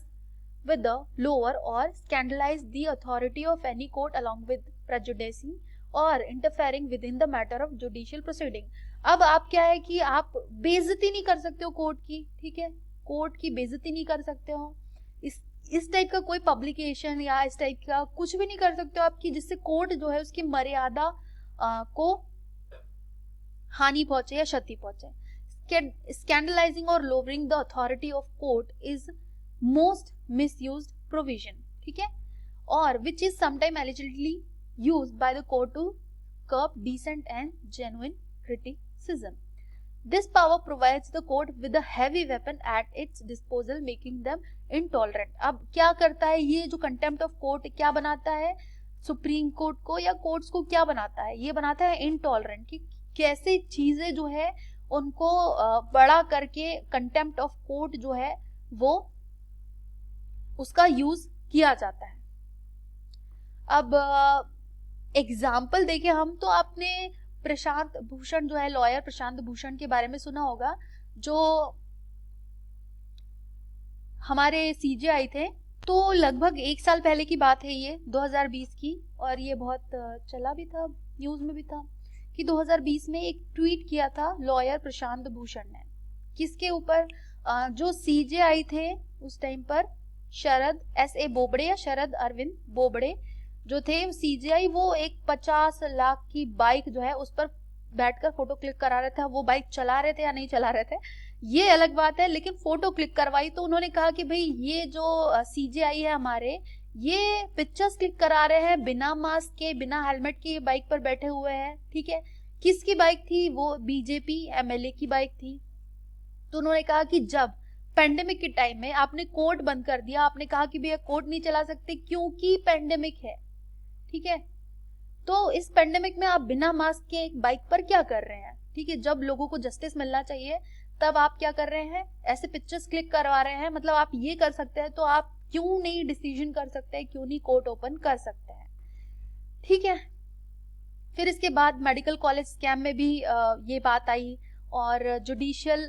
with the lower or scandalize the authority of any court along with prejudicing or interfering within the matter of judicial proceeding। अब आप क्या है कि आप बेइज्जती नहीं कर सकते हो कोर्ट की, ठीक है, कोर्ट की बेइज्जती नहीं कर सकते हो, इस टाइप का कोई पब्लिकेशन या इस टाइप का कुछ भी नहीं कर सकते हो आपकी, जिससे कोर्ट जो है उसकी मर्यादा को हानि पहुंचे या क्षति पहुंचे। स्कैंडलाइजिंग और lowering the authority of court is most misused provision, ठीक है, और which is sometime eligibly used by the court to curb dissent and genuine criticism. This power provides the court with a heavy weapon at its disposal making them intolerant. अब क्या करता है ये जो contempt of court, क्या बनाता है supreme court को या कोर्ट्स को, क्या बनाता है, ये बनाता है इनटॉलरेंट, कि कैसे चीजें जो है उनको बड़ा करके कंटेम्प्ट ऑफ कोर्ट जो है वो उसका यूज किया जाता है। अब एग्जाम्पल देखें हम, तो आपने प्रशांत भूषण जो है, लॉयर प्रशांत भूषण के बारे में सुना होगा, जो हमारे सीजेआई थे। तो लगभग 1 साल पहले की बात है ये, 2020 की, और ये बहुत चला भी था, न्यूज में भी था कि 2020 में एक ट्वीट किया था लॉयर प्रशांत भूषण ने, किसके ऊपर, जो सीजेआई थे उस टाइम पर, शरद SA बोबड़े या शरद अरविंद बोबड़े जो थे सीजेआई, वो एक 50 लाख की बाइक जो है उस पर बैठकर फोटो क्लिक करा रहे थे। वो बाइक चला रहे थे या नहीं चला रहे थे ये अलग बात है, लेकिन फोटो क्लिक करवाई तो उन्होंने कहा कि भाई ये जो सीजेआई है हमारे, ये पिक्चर्स क्लिक करा रहे हैं बिना मास्क के, बिना हेलमेट के, बाइक पर बैठे हुए हैं, ठीक है। किसकी बाइक थी वो, बीजेपी MLA की बाइक थी। तो उन्होंने कहा कि जब पेंडेमिक के टाइम में आपने कोर्ट बंद कर दिया, आपने कहा कि भैया कोर्ट नहीं चला सकते क्योंकि पेंडेमिक है, ठीक है, तो इस पेंडेमिक में आप बिना मास्क के बाइक पर क्या कर रहे हैं, ठीक है। जब लोगों को जस्टिस मिलना चाहिए तब आप क्या कर रहे हैं, ऐसे पिक्चर्स क्लिक करवा रहे हैं। मतलब आप ये कर सकते हैं तो आप क्यों नहीं डिसीजन कर सकते हैं, क्यों नहीं कोर्ट ओपन कर सकते हैं, ठीक है। फिर इसके बाद मेडिकल कॉलेज स्कैम में भी ये बात आई, और जुडिशियल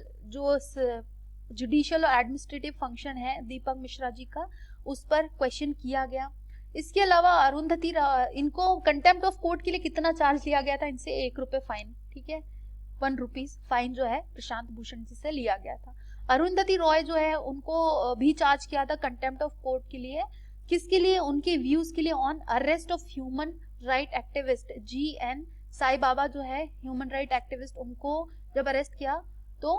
और एडमिनिस्ट्रेटिव फंक्शन है दीपक मिश्रा जी का, उस पर क्वेश्चन किया गया। इसके अलावा अरुंधति इनको कंटेम्प्ट ऑफ कोर्ट के लिए कितना चार्ज लिया गया था, इनसे 1 रुपए फाइन, ठीक है, 1 रुपीज फाइन जो है प्रशांत भूषण जी से लिया गया था। अरुंधति रॉय जो है उनको भी चार्ज किया था कंटेम्प्ट ऑफ कोर्ट के लिए, किसके लिए, उनके व्यूज के लिए on arrest of human right activist GN Sai Baba जो है ह्यूमन राइट एक्टिविस्ट, उनको जब अरेस्ट किया तो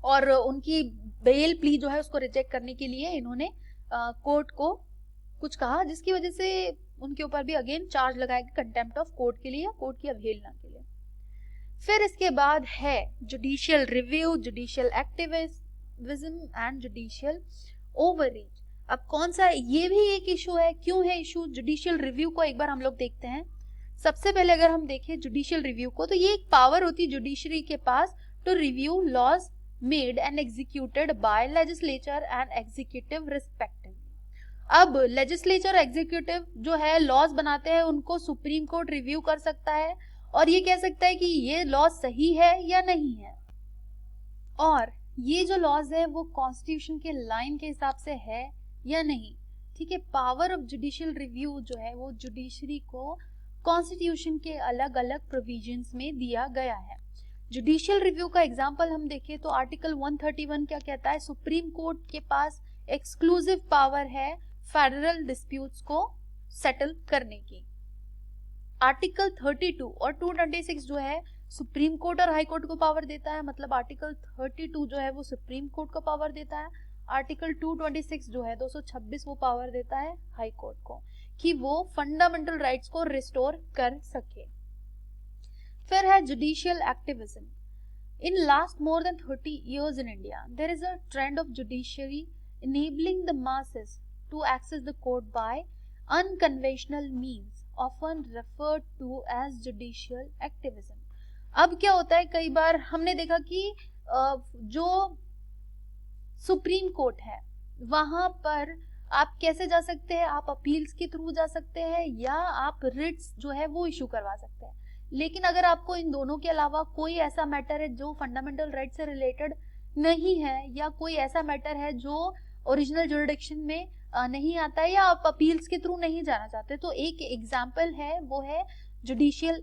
और उनकी बेल प्ली जो है उसको रिजेक्ट करने के लिए इन्होंने कोर्ट को कुछ कहा, जिसकी वजह से उनके ऊपर भी अगेन चार्ज लगाया गया कंटेम्प्ट ऑफ कोर्ट के लिए या कोर्ट की अवहेलना के लिए। फिर इसके बाद है judicial review, judicial activism and judicial overreach. अब कौन सा, ये भी एक इशू है, क्यों है इशू जुडिशियल रिव्यू को एक बार हम लोग देखते हैं। सबसे पहले अगर हम देखें जुडिशियल रिव्यू को, तो ये एक पावर होती है जुडिशरी के पास to review laws made and executed by legislature and executive respectively. अब लेजिस्लेचर एग्जीक्यूटिव जो है लॉज बनाते हैं, उनको सुप्रीम कोर्ट रिव्यू कर सकता है और ये कह सकता है कि ये लॉज सही है या नहीं है, और ये जो लॉज है वो कॉन्स्टिट्यूशन के लाइन के हिसाब से है या नहीं, ठीक है। पावर ऑफ जुडिशियल रिव्यू जो है वो जुडिशरी को कॉन्स्टिट्यूशन के अलग अलग प्रोविजंस में दिया गया है। जुडिशियल रिव्यू का एग्जांपल हम देखें तो आर्टिकल 131 क्या कहता है, सुप्रीम कोर्ट के पास एक्सक्लूसिव पावर है फेडरल डिस्प्यूट्स को सेटल करने की। आर्टिकल 32 और 226 जो है सुप्रीम कोर्ट और हाई कोर्ट को पावर देता है, मतलब आर्टिकल 32 जो है वो सुप्रीम कोर्ट को पावर देता है, आर्टिकल 226 जो है 226 वो पावर देता है हाई कोर्ट को कि वो फंडामेंटल राइट्स को रिस्टोर कर सके। फिर है judicial activism. In last more than 30 years in India, there is a trend of judiciary enabling the masses to access the court by unconventional means, often referred to as judicial activism. अब क्या होता है, कई बार हमने देखा कि जो supreme court है वहां पर आप कैसे जा सकते हैं, आप अपील्स के थ्रू जा सकते हैं या आप रिट्स जो है वो इशू करवा सकते हैं। लेकिन अगर आपको इन दोनों के अलावा कोई ऐसा मैटर है जो फंडामेंटल राइट से रिलेटेड नहीं है या कोई ऐसा मैटर है जो ओरिजिनल जुरिडिक्शन में नहीं आता है या आप अपील्स के थ्रू नहीं जाना चाहते, तो एक एग्जाम्पल है वो है जुडिशियल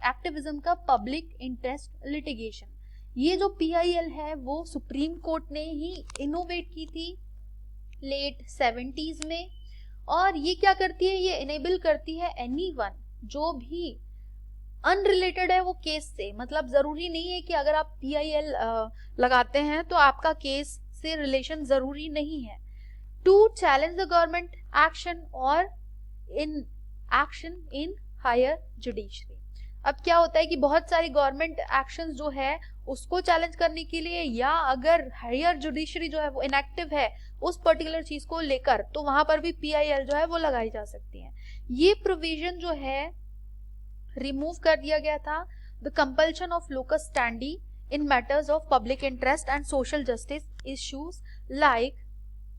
एक्टिविज्म का पब्लिक इंटरेस्ट लिटिगेशन। ये जो PIL है वो सुप्रीम कोर्ट ने ही इनोवेट की थी लेट 70s में, और ये क्या करती है, ये इनेबल करती है एनीवन जो भी अनरिलेटेड है वो केस से, मतलब जरूरी नहीं है कि अगर आप PIL लगाते हैं तो आपका केस से रिलेशन जरूरी नहीं है, to challenge the government action और inaction in higher judiciary. अब क्या होता है कि बहुत सारी गवर्नमेंट एक्शंस जो है उसको चैलेंज करने के लिए या अगर हायर जुडिशरी जो है वो इनएक्टिव है उस पर्टिकुलर चीज को लेकर, तो वहां पर भी PIL जो है वो लगाई जा सकती है। ये प्रोविजन जो है रिमूव कर दिया गया था, the compulsion of locus standi in matters of public interest and social justice issues like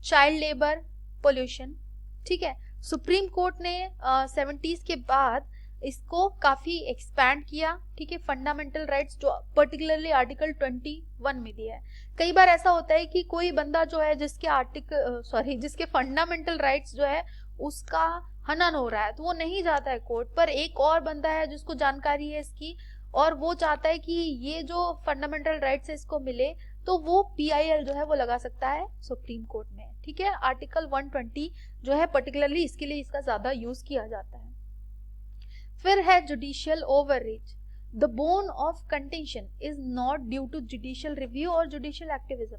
child labour, pollution, ठीक है। सुप्रीम कोर्ट ने 70s के बाद इसको काफी एक्सपैंड किया, ठीक है, फंडामेंटल राइट्स जो पर्टिकुलरली आर्टिकल 21 में दिया है। कई बार ऐसा होता है कि कोई बंदा जो है जिसके फंडामेंटल राइट्स जो है उसका हनन हो रहा है तो वो नहीं जाता है कोर्ट पर, एक और बंदा है जिसको जानकारी है इसकी और वो चाहता है कि ये जो फंडामेंटल राइट्स है इसको मिले, तो वो PIL जो है वो लगा सकता है सुप्रीम कोर्ट में, ठीक है। आर्टिकल 120 जो है पर्टिकुलरली इसके लिए इसका ज्यादा यूज किया जाता है। फिर है judicial overreach. The bone of contention is not due to judicial review और judicial activism,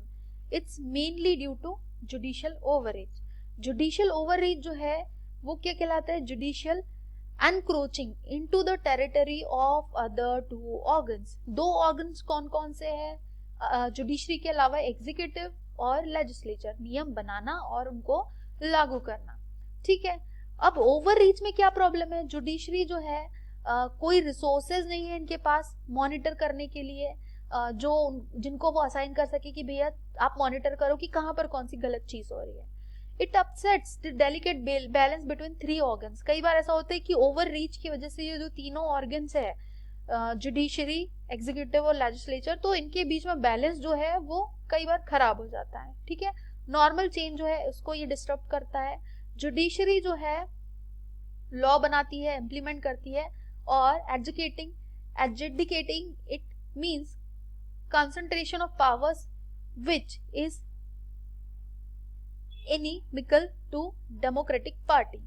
it's mainly due to judicial overreach. Judicial overreach जो है वो क्या कहलाता है, judicial encroaching into the territory of other two organs. दो organs कौन कौन से हैं जुडिशरी के अलावा, एग्जीक्यूटिव और लेजिस्लेचर, नियम बनाना और उनको लागू करना, ठीक है। अब ओवररीच में क्या प्रॉब्लम है, जुडिशरी जो है कोई रिसोर्सेज नहीं है इनके पास मॉनिटर करने के लिए, जिनको वो असाइन कर सके कि भैया आप मॉनिटर करो कि कहाँ पर कौन सी गलत चीज हो रही है। It upsets the delicate balance between 3 organs. कई बार ऐसा होता है कि ओवर रीच की वजह से ये जो तीनों ऑर्गन्स है जुडिशरी, एग्जीक्यूटिव और लेजिस्लेचर, तो इनके बीच में बैलेंस जो है वो कई बार खराब हो जाता है, ठीक है। नॉर्मल चेंज जो है उसको ये डिस्टर्ब करता है। जुडिशरी जो है लॉ बनाती है, इम्प्लीमेंट करती है, और adjudicating it means concentration of powers which is inimical to democratic party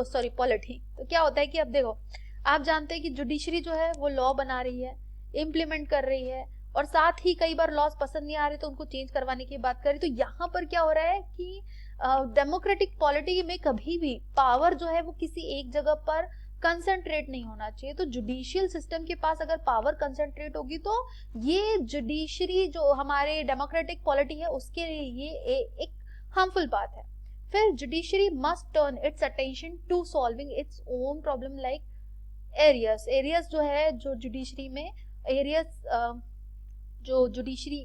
sorry polity. तो क्या होता है कि अब देखो, आप जानते हैं कि जुडिशरी जो है वो लॉ बना रही है, इम्प्लीमेंट कर रही है, और साथ ही कई बार लॉज पसंद नहीं आ रहे तो उनको चेंज करवाने की बात करें। तो यहाँ पर क्या हो रहा है कि डेमोक्रेटिक पॉलिटी में कभी भी पावर जो है वो किसी एक जगह पर कंसंट्रेट नहीं होना चाहिए। तो जुडिशियल सिस्टम के पास अगर पावर कंसंट्रेट होगी तो ये जुडिशरी जो हमारे डेमोक्रेटिक पॉलिटी है उसके लिए ये एक हार्मफुल बात है। फिर judiciary must turn its attention to solving its own problem like arrears जो है, जो जुडिशरी में एरियस जो जुडिशरी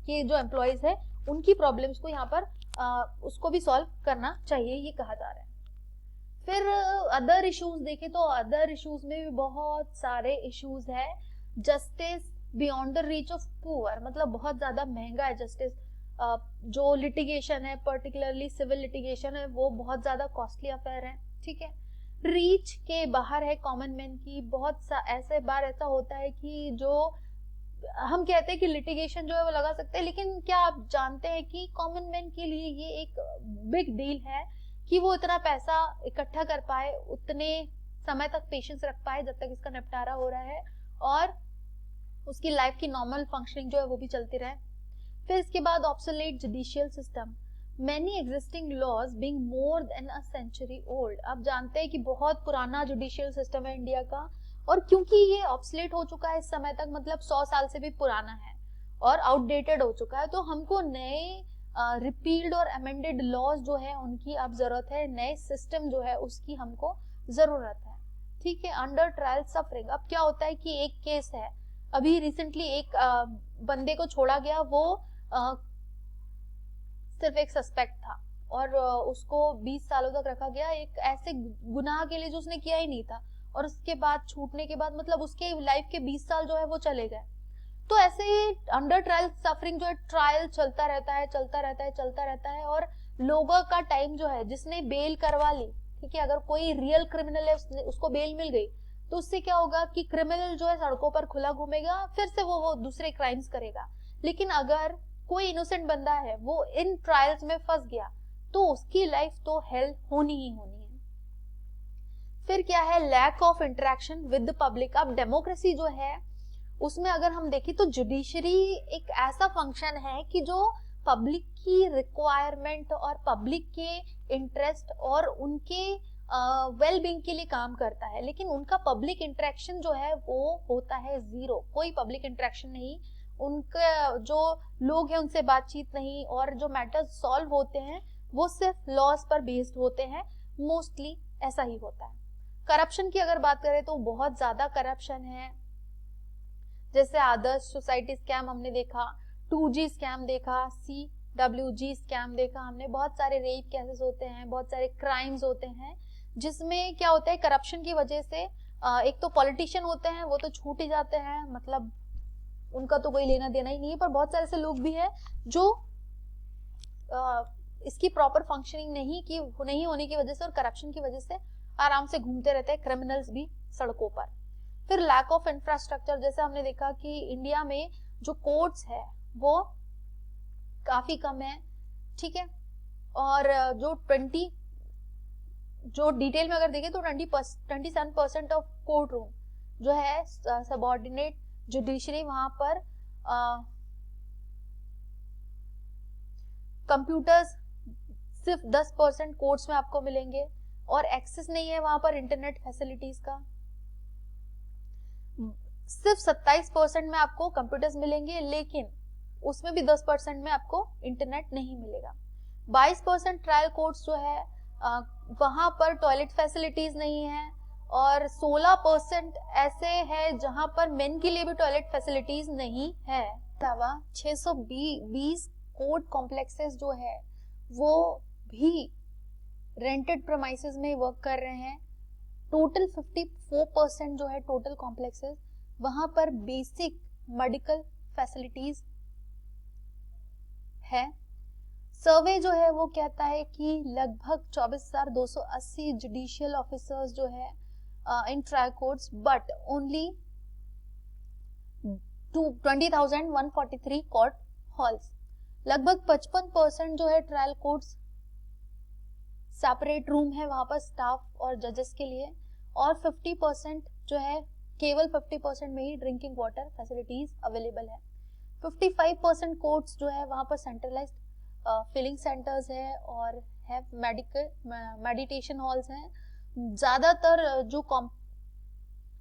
के जो एम्प्लॉयज है उनकी प्रॉब्लम्स को यहाँ पर उसको भी सॉल्व करना चाहिए, ये कहा जा रहा है। फिर अदर इश्यूज देखें तो अदर इश्यूज में भी बहुत सारे इश्यूज है। Justice beyond the reach of poor, मतलब बहुत ज्यादा महंगा है जस्टिस। जो लिटिगेशन है, पर्टिकुलरली सिविल लिटिगेशन है, वो बहुत ज्यादा कॉस्टली अफेयर है, ठीक है, रीच के बाहर है कॉमन मैन की। बहुत ऐसे बार ऐसा होता है कि जो हम कहते हैं कि लिटिगेशन जो है वो लगा सकते हैं, लेकिन क्या आप जानते हैं कि कॉमन मैन के लिए ये एक बिग डील है कि वो इतना पैसा इकट्ठा कर पाए, उतने समय तक पेशेंस रख पाए जब तक इसका निपटारा हो रहा है, और उसकी लाइफ की नॉर्मल फंक्शनिंग जो है वो भी चलती रहे। फिर इसके बाद obsolete judicial system, many existing laws being more than a century old. आप जानते हैं कि बहुत पुराना जुडिशियल सिस्टम है इंडिया का, और क्योंकि ये ऑब्सोलेट हो चुका है इस समय तक, मतलब 100 साल से भी पुराना है और आउटडेटेड हो चुका है, तो हमको नए रिपील्ड और अमेंडेड लॉज जो है उनकी अब जरूरत है, नए सिस्टम जो है उसकी हमको जरूरत है, ठीक है। अंडर ट्रायल सफरिंग, अब क्या होता है कि एक केस है, अभी रिसेंटली एक बंदे को छोड़ा गया, वो सिर्फ एक सस्पेक्ट था और उसको 20 सालों तक रखा गया एक ऐसे गुनाह के लिए जो उसने किया ही नहीं था, और उसके बाद छूटने के बाद मतलब उसके लाइफ के 20 साल जो है वो चले गए। तो ऐसे ही अंडर ट्रायल सफरिंग जो है, ट्रायल चलता रहता है, चलता रहता है, चलता रहता है, और लोगों का टाइम जो है, जिसने बेल करवा ली, ठीक है, अगर कोई रियल क्रिमिनल है उसको बेल मिल गई, तो उससे क्या होगा कि क्रिमिनल जो है सड़कों पर खुला घूमेगा, फिर से वो दूसरे क्राइम्स करेगा। लेकिन अगर कोई इनोसेंट बंदा है वो इन ट्रायल्स में फंस गया तो उसकी लाइफ तो हेल होनी ही होनी है। फिर क्या है, lack of interaction with the public. अब डेमोक्रेसी जो है उसमें अगर हम देखें तो जुडिशरी एक ऐसा फंक्शन है कि जो पब्लिक की रिक्वायरमेंट और पब्लिक के इंटरेस्ट और उनके वेल बीइंग के लिए काम करता है, लेकिन उनका पब्लिक इंटरेक्शन जो है वो होता है जीरो, कोई पब्लिक इंटरेक्शन नहीं, उनका जो लोग हैं उनसे बातचीत नहीं, और जो मैटर्स सॉल्व होते हैं वो सिर्फ लॉज पर बेस्ड होते हैं, मोस्टली ऐसा ही होता है। करप्शन की अगर बात करें तो बहुत ज्यादा करप्शन है, जैसे आदर्श सोसाइटी स्कैम हमने देखा, 2G स्कैम देखा, CWG स्कैम देखा हमने, बहुत सारे रेप केसेस होते हैं, बहुत सारे क्राइम्स होते हैं, जिसमें क्या होता है करप्शन की वजह से एक तो पॉलिटिशियन होते हैं वो तो छूट ही जाते हैं, मतलब उनका तो कोई लेना देना ही नहीं है, पर बहुत सारे ऐसे लोग भी हैं जो इसकी प्रॉपर फंक्शनिंग नहीं होने की वजह से और करप्शन की वजह से आराम से घूमते रहते हैं क्रिमिनल्स भी सड़कों पर। फिर लैक ऑफ इंफ्रास्ट्रक्चर, जैसे हमने देखा कि इंडिया में जो कोर्ट्स है वो काफी कम है, ठीक है, और जो डिटेल में अगर देखें तो 27% ऑफ कोर्ट रूम जो है सबऑर्डिनेट जुडिशरी, वहां पर कंप्यूटर्स सिर्फ 10% कोर्ट्स में आपको मिलेंगे, और एक्सेस नहीं है वहां पर इंटरनेट फैसिलिटीज का। सिर्फ 27% में आपको कंप्यूटर्स मिलेंगे, लेकिन उसमें भी 10% में आपको इंटरनेट नहीं मिलेगा। 22% ट्रायल कोर्ट्स जो है वहां पर टॉयलेट फैसिलिटीज नहीं है, और 16% ऐसे है जहां पर मेन के लिए भी टॉयलेट फैसिलिटीज नहीं है। 620 कोर्ट कॉम्प्लेक्सेस जो है वो भी रेंटेड प्रेमाइसेस में वर्क कर रहे हैं। टोटल 54% जो है टोटल कॉम्प्लेक्सेस, वहां पर बेसिक मेडिकल फैसिलिटीज है। सर्वे जो है वो कहता है कि लगभग 24,280 जुडिशियल ऑफिसर्स जो है in trial courts, but only 20,143 court halls. लगभग 55% जो है ट्रायल कोर्ट्स सेपरेट रूम है वहां पर स्टाफ और जजेस के लिए, और 50% जो है केवल 50% में ही ड्रिंकिंग वाटर फैसिलिटीज अवेलेबल है। 55% कोर्ट्स जो है वहां पर सेंट्रलाइज्ड फिलिंग सेंटर्स है और है मेडिटेशन हॉल्स हैं। ज्यादातर जो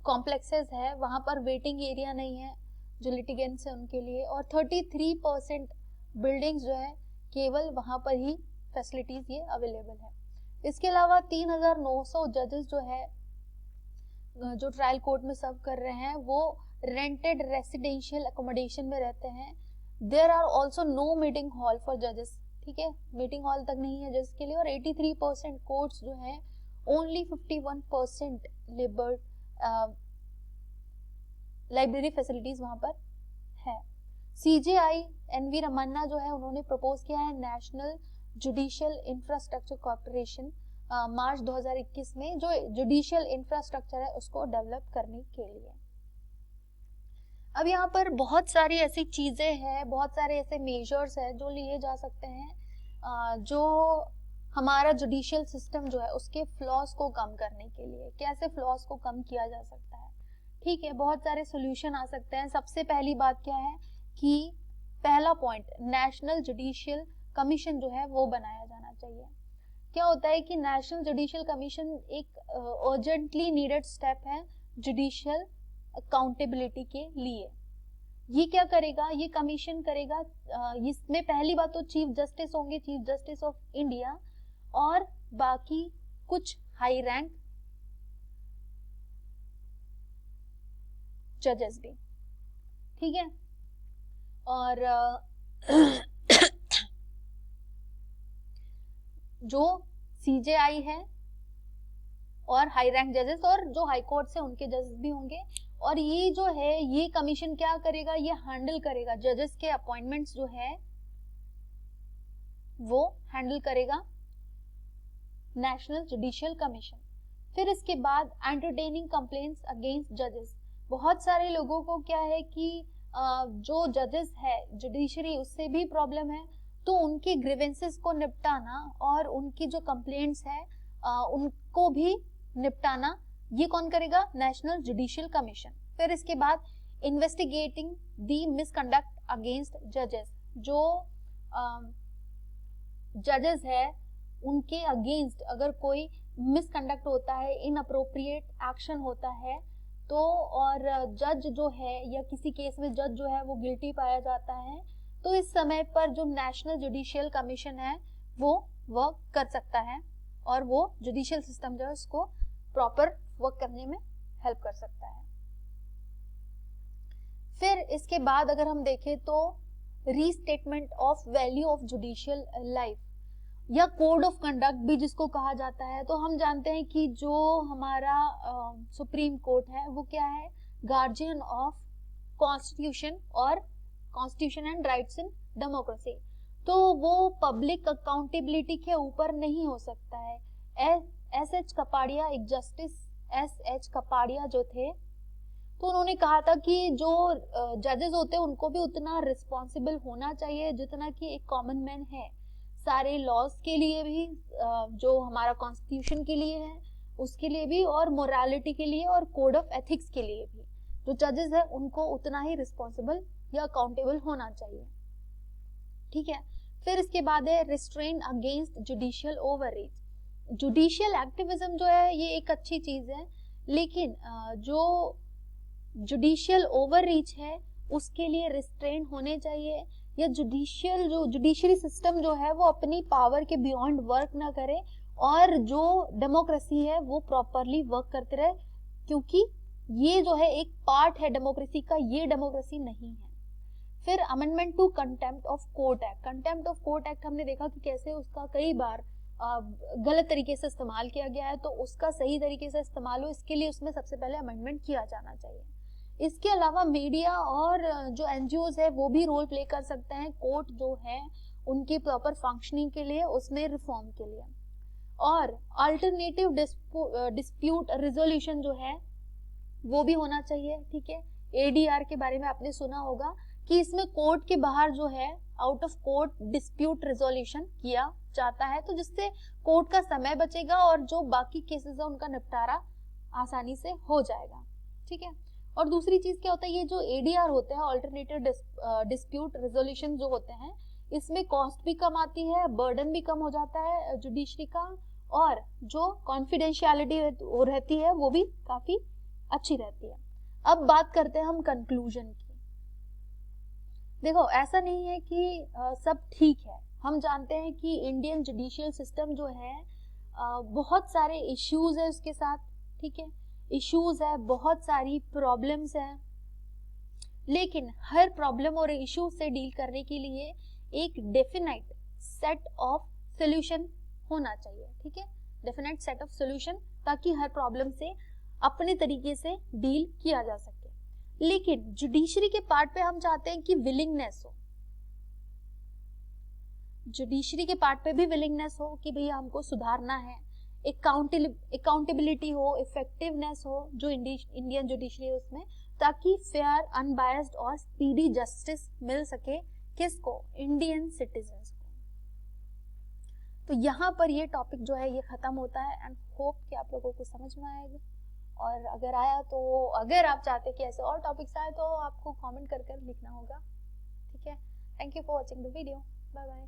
कॉम्प्लेक्सेस है वहां पर वेटिंग एरिया नहीं है जो लिटिगेंट्स है उनके लिए, और 33% बिल्डिंग्स जो है केवल वहां पर ही फैसिलिटीज ये अवेलेबल है। इसके अलावा 3,900 जजेस जो है जो ट्रायल कोर्ट में सर्व कर रहे हैं वो रेंटेड रेसिडेंशियल अकोमोडेशन में रहते हैं। There are also no meeting hall for जजेस, ठीक है, मीटिंग हॉल तक नहीं है जजेस के लिए। और 83% कोर्ट्स जो है ओनली 51% लाइब्रेरी फैसिलिटीज वहां पर है। CJI NV रमन्ना जो है उन्होंने प्रपोज किया है नेशनल जुडिशियल इंफ्रास्ट्रक्चर कॉर्पोरेशन मार्च 2021 में, जो जुडिशियल इंफ्रास्ट्रक्चर है उसको डेवलप करने के लिए। अब यहाँ पर बहुत सारी ऐसी चीजें हैं, बहुत सारे ऐसे मेजर्स हैं जो लिए जा सकते हैं जो हमारा जुडिशियल सिस्टम जो है उसके फ्लॉज को कम करने के लिए। कैसे फ्लॉज को कम किया जा सकता है, ठीक है, बहुत सारे सोल्यूशन आ सकते हैं। सबसे पहली बात क्या है कि पहला पॉइंट, नेशनल जुडिशियल कमीशन जो है वो बनाया जाना चाहिए। क्या होता है कि नेशनल जुडिशियल कमीशन एक अर्जेंटली नीडेड स्टेप है जुडिशियल अकाउंटेबिलिटी के लिए। ये क्या करेगा, ये कमीशन करेगा, इसमें पहली बात तो चीफ जस्टिस होंगे, चीफ जस्टिस ऑफ इंडिया, और बाकी कुछ हाई रैंक जजेस भी, ठीक है। और जो CJI है और हाई रैंक जजेस और जो हाई कोर्ट से उनके जजेस भी होंगे, और ये जो है ये कमीशन क्या करेगा, ये हैंडल करेगा जजेस के अपॉइंटमेंट्स जो है वो हैंडल करेगा नेशनल जुडिशियल कमीशन। फिर इसके बाद एंटरटेनिंग कंप्लेंट्स अगेंस्ट जजेस। बहुत सारे लोगों को क्या है कि जो जजेस है जुडिशरी उससे भी प्रॉब्लम है, तो उनकी ग्रीवेंसेस को निपटाना और उनकी जो कंप्लेंट्स है उनको भी निपटाना, ये कौन करेगा, नेशनल जुडिशियल कमीशन। फिर इसके बाद इन्वेस्टिगेटिंग दी मिसकंडक्ट अगेंस्ट जजेस। जो जजेस है उनके अगेंस्ट अगर कोई मिसकंडक्ट होता है, इनअप्रोप्रिएट एक्शन होता है, तो और जज जो है या किसी केस में जज जो है वो गिल्टी पाया जाता है, तो इस समय पर जो नेशनल जुडिशियल कमीशन है वो वर्क कर सकता है और वो जुडिशियल सिस्टम जो है उसको प्रॉपर वर्क करने में हेल्प कर सकता है। फिर इसके बाद अगर हम देखें तो restatement of value of judicial life या कोड ऑफ कंडक्ट भी जिसको कहा जाता है। तो हम जानते हैं कि जो हमारा सुप्रीम कोर्ट है वो क्या है, गार्जियन ऑफ कॉन्स्टिट्यूशन और constitution and rights in democracy. तो वो पब्लिक अकाउंटेबिलिटी के ऊपर नहीं हो सकता है। S.H. कपाड़िया, एक जस्टिस S.H. कपाड़िया जो थे, तो उन्होंने कहा था कि जो जजेस होते हैं उनको भी उतना रिस्पॉन्सिबल होना चाहिए जितना कि एक कॉमन मैन है, सारे लॉज के लिए भी, जो हमारा कॉन्स्टिट्यूशन के लिए है उसके लिए भी, और मोरालिटी के लिए और कोड ऑफ एथिक्स के लिए भी जो जजेस है उनको उतना ही रिस्पॉन्सिबल या अकाउंटेबल होना चाहिए, ठीक है। फिर इसके बाद है restrain against judicial overreach. Judicial activism जो है ये एक अच्छी चीज है, लेकिन जो जुडिशियल ओवररीच है उसके लिए रिस्ट्रेन होने चाहिए, या जुडिशियल जो जुडिशरी सिस्टम जो है वो अपनी पावर के बियॉन्ड वर्क ना करे और जो डेमोक्रेसी है वो प्रॉपरली वर्क करते रहे, क्योंकि ये जो है एक पार्ट है डेमोक्रेसी का, ये डेमोक्रेसी नहीं है। फिर amendment to contempt of court act. Contempt of court act हमने देखा कि कैसे उसका कई बार गलत तरीके से इस्तेमाल किया गया है, तो उसका सही तरीके से इस्तेमाल हो इसके लिए उसमें सबसे पहले अमेंडमेंट किया जाना चाहिए। इसके अलावा मीडिया और जो NGOs है वो भी रोल प्ले कर सकते हैं कोर्ट जो है उनकी प्रॉपर फंक्शनिंग के लिए, उसमें रिफॉर्म के लिए। और अल्टरनेटिव डिस्प्यूट रिजोल्यूशन जो है वो भी होना चाहिए, ठीक है। एडीआर के बारे में आपने सुना होगा कि इसमें कोर्ट के बाहर जो है out of court dispute resolution किया जाता है, तो जिससे कोर्ट का समय बचेगा और जो बाकी केसेस है उनका निपटारा आसानी से हो जाएगा, ठीक है। और दूसरी चीज क्या होता है, ये जो एडीआर होते हैं, अल्टरनेटिव डिस्प्यूट रिजोल्यूशन जो होते हैं, इसमें कॉस्ट भी कम आती है, बर्डन भी कम हो जाता है जुडिशरी का, और जो कॉन्फिडेंशियलिटी रहती है वो भी काफी अच्छी रहती है। अब बात करते हैं हम कंक्लूजन की। देखो, ऐसा नहीं है कि सब ठीक है। हम जानते हैं कि इंडियन जुडिशियल सिस्टम जो है बहुत सारे इश्यूज है उसके साथ, ठीक है। इश्यूज है, बहुत सारी प्रॉब्लम्स है, लेकिन हर प्रॉब्लम और इश्यू से डील करने के लिए एक डेफिनेट सेट ऑफ सोल्यूशन होना चाहिए, ठीक है। डेफिनेट सेट ऑफ सोल्यूशन, ताकि हर प्रॉब्लम से अपने तरीके से डील किया जा सके। लेकिन जुडिशरी के पार्ट पे हम चाहते हैं कि विलिंगनेस हो, जुडिशरी के पार्ट पे भी विलिंगनेस हो कि भैया हमको सुधारना है, अकाउंटेबिलिटी हो, इफेक्टिवनेस हो जो इंडियन जुडिशरी है उसमें, ताकि फेयर, अनबायस्ड और स्पीडी जस्टिस मिल सके किसको, इंडियन सिटीजन्स को। तो यहाँ पर ये टॉपिक जो है ये खत्म होता है, एंड होप कि आप लोगों को समझ में आएगा। और अगर आया तो, अगर आप चाहते कि ऐसे और टॉपिक्स आए तो आपको कमेंट कर लिखना होगा, ठीक है। Thank you for watching the video, bye bye.